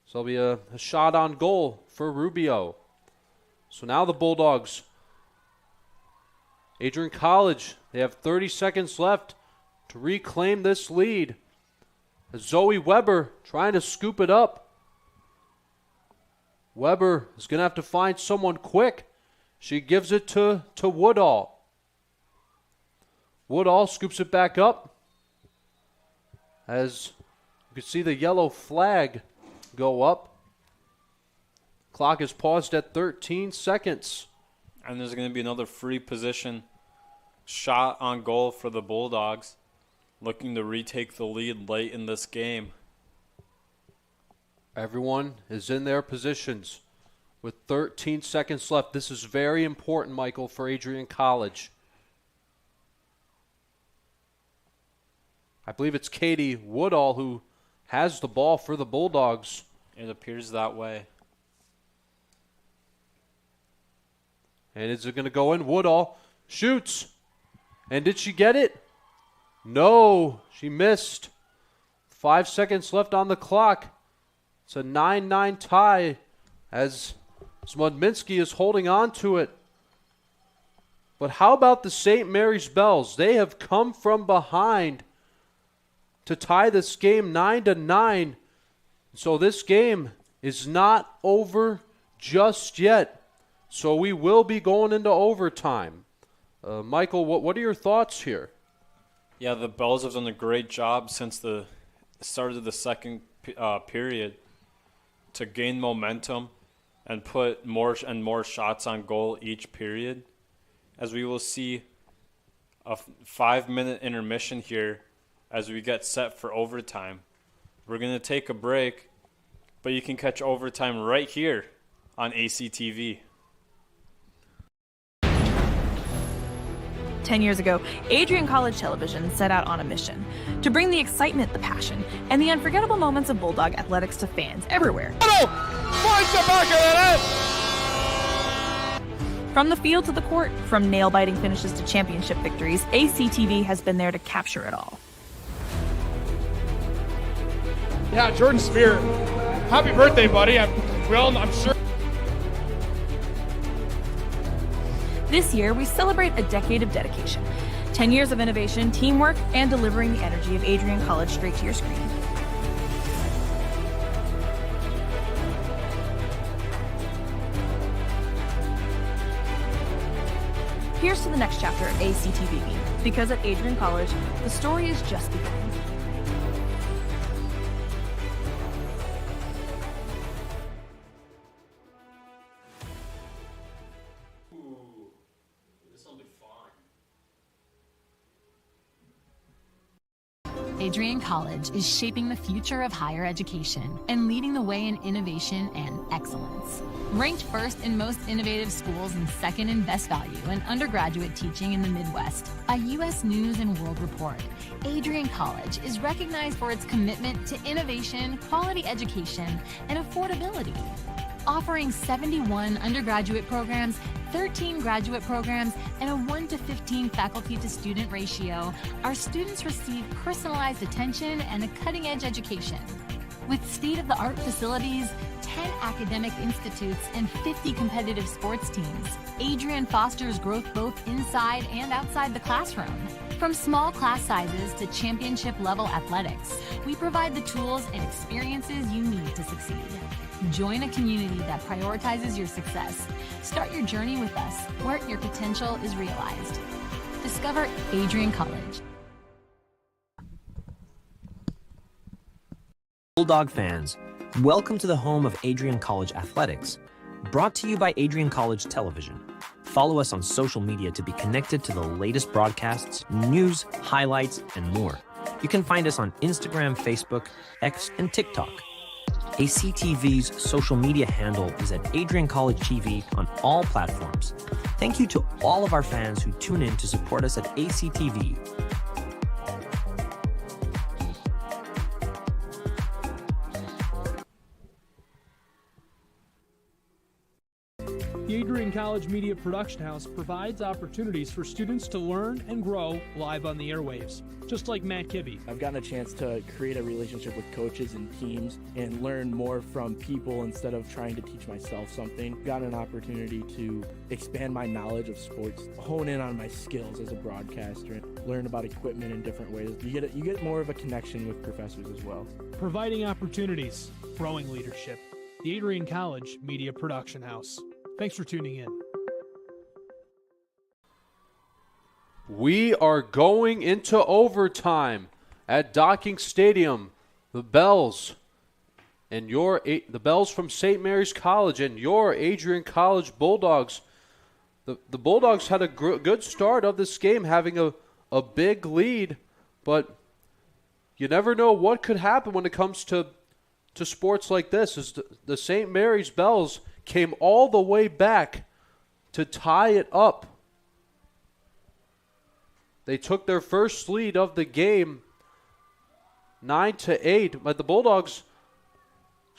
So it'll be a shot on goal for Rubio. So now the Bulldogs, Adrian College, they have 30 seconds left to reclaim this lead. Zoe Weber trying to scoop it up. Weber is going to have to find someone quick. She gives it to Woodall. Woodall scoops it back up. As you can see the yellow flag go up. Clock is paused at 13 seconds. And there's going to be another free position shot on goal for the Bulldogs, looking to retake the lead late in this game. Everyone is in their positions with 13 seconds left. This is very important, Michael, for Adrian College. I believe it's Katie Woodall who has the ball for the Bulldogs. It appears that way. And is it going to go in? Woodall shoots. And did she get it? No, she missed. 5 seconds left on the clock. It's a 9-9 tie as Smudminski is holding on to it. But how about the St. Mary's Bells? They have come from behind to tie this game 9-9. So this game is not over just yet. So we will be going into overtime. Michael, what are your thoughts here? Yeah, the Bells have done a great job since the start of the second period to gain momentum and put more and more shots on goal each period. As we will see a 5-minute intermission here as we get set for overtime. We're going to take a break, but you can catch overtime right here on ACTV. 10 years ago, Adrian College Television set out on a mission to bring the excitement, the passion, and the unforgettable moments of Bulldog athletics to fans everywhere. From the field to the court, from nail-biting finishes to championship victories, ACTV has been there to capture it all. Yeah, Jordan Spear. Happy birthday, buddy. I'm sure. This year, we celebrate a decade of dedication, 10 years of innovation, teamwork, and delivering the energy of Adrian College straight to your screen. Here's to the next chapter of ACTV, because at Adrian College, the story is just beginning. Adrian College is shaping the future of higher education and leading the way in innovation and excellence. Ranked first in most innovative schools and second in best value in undergraduate teaching in the Midwest, a U.S. News and World Report, Adrian College is recognized for its commitment to innovation, quality education, and affordability. Offering 71 undergraduate programs, 13 graduate programs, and a 1-to-15 faculty-to-student ratio, our students receive personalized attention and a cutting-edge education. With state-of-the-art facilities, 10 academic institutes, and 50 competitive sports teams, Adrian fosters growth both inside and outside the classroom. From small class sizes to championship-level athletics, we provide the tools and experiences you need to succeed. Join a community that prioritizes your success. Start your journey with us, where your potential is realized. Discover Adrian College. Bulldog fans, welcome to the home of Adrian College Athletics. Brought to you by Adrian College Television. Follow us on social media to be connected to the latest broadcasts, news, highlights, and more. You can find us on Instagram, Facebook, X, and TikTok. ACTV's social media handle is at Adrian College TV on all platforms. Thank you to all of our fans who tune in to support us at ACTV. The Adrian College Media Production House provides opportunities for students to learn and grow live on the airwaves, just like Matt Kibbe. I've gotten a chance to create a relationship with coaches and teams and learn more from people instead of trying to teach myself something. Got an opportunity to expand my knowledge of sports, hone in on my skills as a broadcaster, learn about equipment in different ways. You get more of a connection with professors as well. Providing opportunities, growing leadership. the Adrian College Media Production House. Thanks for tuning in. We are going into overtime at Docking Stadium. The Bells from St. Mary's College and your Adrian College Bulldogs. The Bulldogs had a good start of this game, having a big lead, but you never know what could happen when it comes to sports like this. As the St. Mary's Bells came all the way back to tie it up. They took their first lead of the game, 9-8, but the Bulldogs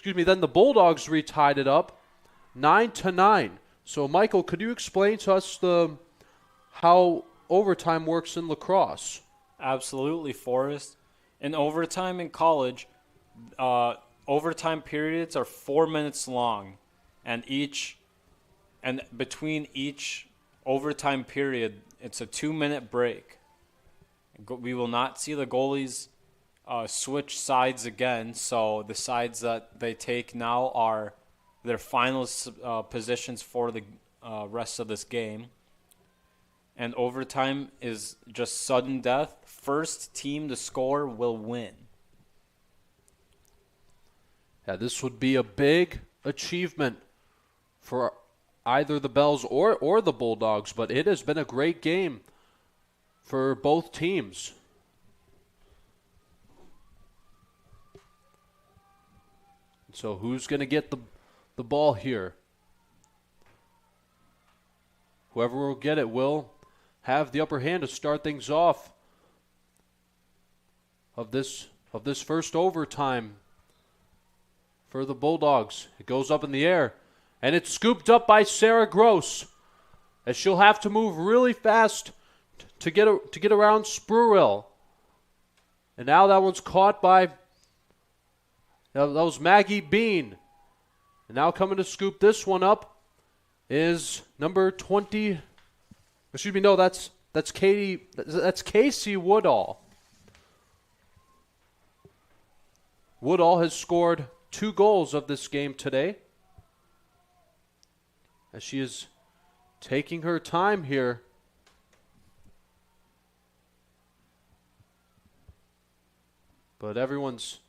retied it up 9-9. So, Michael, could you explain to us how overtime works in lacrosse? Absolutely, Forrest. In overtime in college, overtime periods are 4 minutes long, and between each overtime period, it's a 2-minute break. We will not see the goalies switch sides again, so the sides that they take now are their final positions for the rest of this game. And overtime is just sudden death. First team to score will win. Yeah, this would be a big achievement for either the Bells or the Bulldogs, but it has been a great game for both teams. So who's going to get the ball here? Whoever will get it will have the upper hand to start things off of this first overtime for the Bulldogs. It goes up in the air, and it's scooped up by Sarah Gross, as she'll have to move really fast to get around Spruill. And now that one's caught by that was Maggie Bean. And now coming to scoop this one up is number 20. Excuse me, no, that's Casey Woodall. Woodall has scored 2 goals of this game today, as she is taking her time here. But everyone's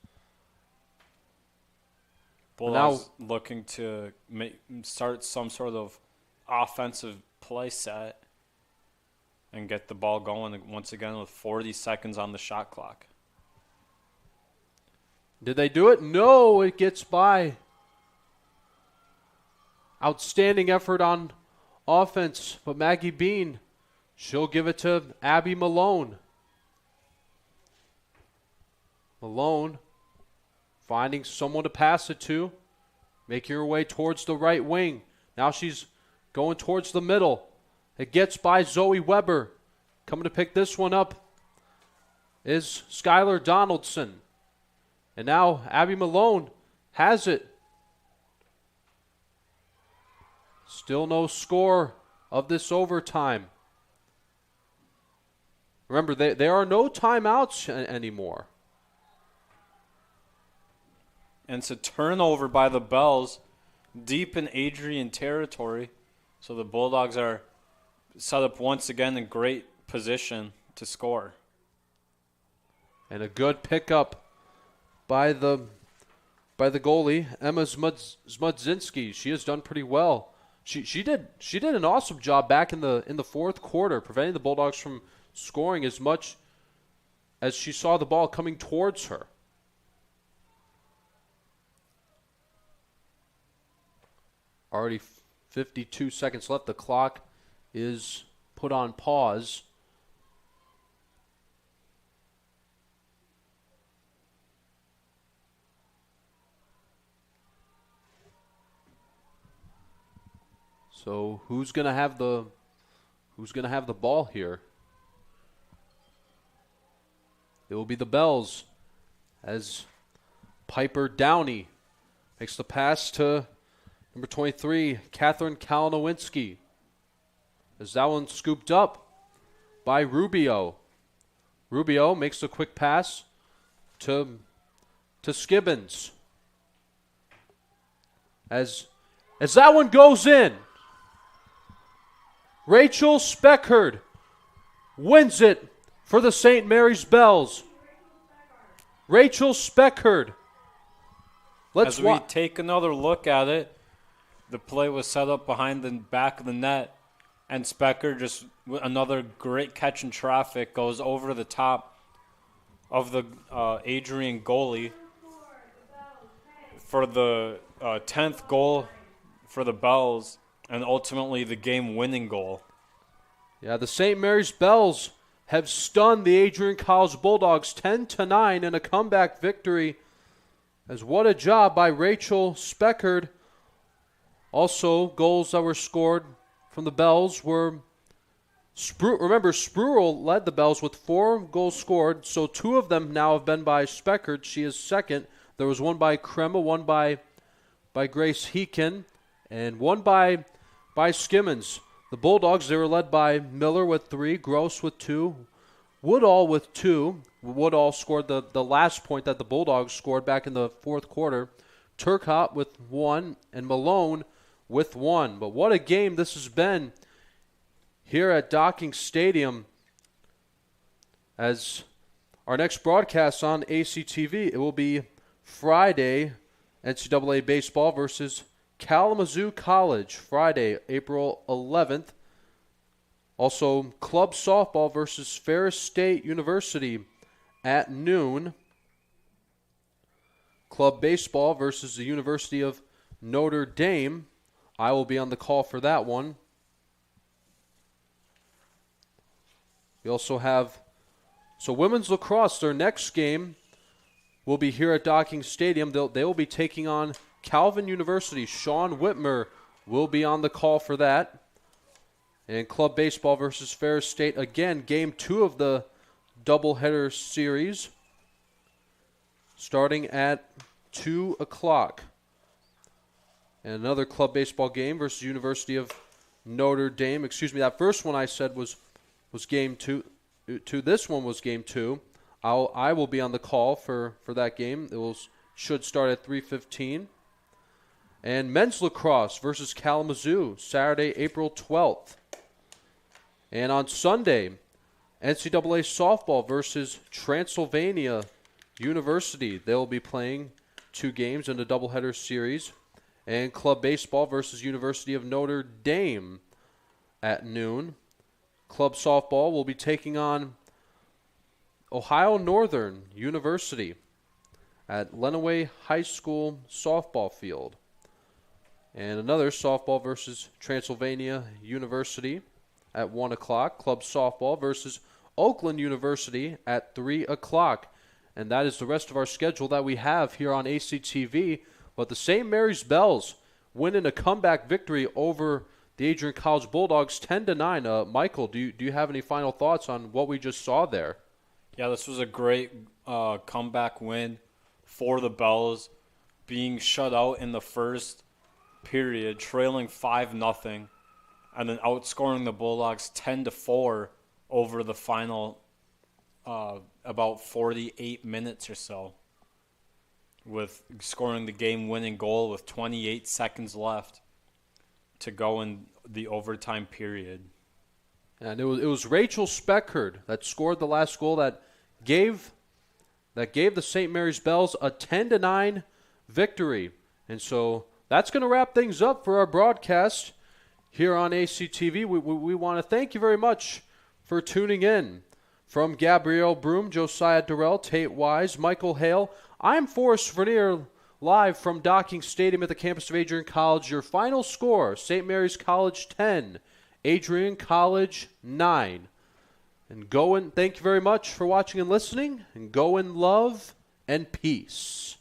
Bulldogs looking to start some sort of offensive play set and get the ball going once again with 40 seconds on the shot clock. Did they do it? No, it gets by. Outstanding effort on offense, but Maggie Bean, she'll give it to Abby Malone. Malone finding someone to pass it to, making her way towards the right wing. Now she's going towards the middle. It gets by Zoe Weber. Coming to pick this one up is Skylar Donaldson. And now Abby Malone has it. Still no score of this overtime. Remember, there are no timeouts anymore. And it's a turnover by the Bells deep in Adrian territory. So the Bulldogs are set up once again in great position to score. And a good pickup by the goalie, Emma Zmudzinski. She has done pretty well. She did an awesome job back in the fourth quarter, preventing the Bulldogs from scoring as much as she saw the ball coming towards her. Already 52 seconds left. The clock is put on pause. So who's gonna have the ball here? It will be the Bells, as Piper Downey makes the pass to number 23, Catherine Kalinowinski. As that one scooped up by Rubio. Rubio makes a quick pass to Skibbins. As that one goes in, Rachel Speckard wins it for the St. Mary's Bells. Rachel Speckard. As we take another look at it, the play was set up behind the back of the net, and Speckard just another great catch in traffic, goes over the top of the Adrian goalie for the 10th goal for the Bells, and ultimately the game-winning goal. Yeah, the St. Mary's Bells have stunned the Adrian College Bulldogs 10-9 in a comeback victory. As what a job by Rachel Speckard. Also, goals that were scored from the Bells were remember, Spruill led the Bells with 4 goals scored, so 2 of them now have been by Speckard. She is second. There was one by Crema, one by Grace Heekin, and one by Skimmons. The Bulldogs, they were led by Miller with 3, Gross with 2, Woodall with 2. Woodall scored the last point that the Bulldogs scored back in the fourth quarter. Turcotte with 1, and Malone with 1. But what a game this has been here at Docking Stadium. As our next broadcast on ACTV, it will be Friday, NCAA baseball versus Kalamazoo College, Friday, April 11th. Also, club softball versus Ferris State University at noon. Club baseball versus the University of Notre Dame. I will be on the call for that one. We also have, women's lacrosse, their next game will be here at Docking Stadium. They will be taking on Calvin University. Sean Whitmer will be on the call for that. And club baseball versus Ferris State, again, game 2 of the doubleheader series, starting at 2 o'clock. And another club baseball game versus University of Notre Dame. Excuse me, that first one I said was game 2. This one was game 2. I will be on the call for that game. It should start at 3:15. And men's lacrosse versus Kalamazoo, Saturday, April 12th. And on Sunday, NCAA softball versus Transylvania University. They'll be playing 2 games in the doubleheader series. And club baseball versus University of Notre Dame at noon. Club softball will be taking on Ohio Northern University at Lenawee High School softball field. And another softball versus Transylvania University at 1 o'clock. Club softball versus Oakland University at 3 o'clock. And that is the rest of our schedule that we have here on ACTV. But the St. Mary's Bells win in a comeback victory over the Adrian College Bulldogs 10-9. Michael, do you have any final thoughts on what we just saw there? Yeah, this was a great comeback win for the Bells, being shut out in the first period, trailing 5-0, and then outscoring the Bulldogs 10-4 over the final about 48 minutes or so, with scoring the game-winning goal with 28 seconds left to go in the overtime period. And it was Rachel Speckard that scored the last goal that gave the St. Mary's Bells a 10-9 victory. And so that's going to wrap things up for our broadcast here on ACTV. We want to thank you very much for tuning in. From Gabrielle Broom, Josiah Durrell, Tate Wise, Michael Hale, I'm Forrest Vernier, live from Docking Stadium at the campus of Adrian College. Your final score, St. Mary's College 10, Adrian College 9. And thank you very much for watching and listening, and go in love and peace.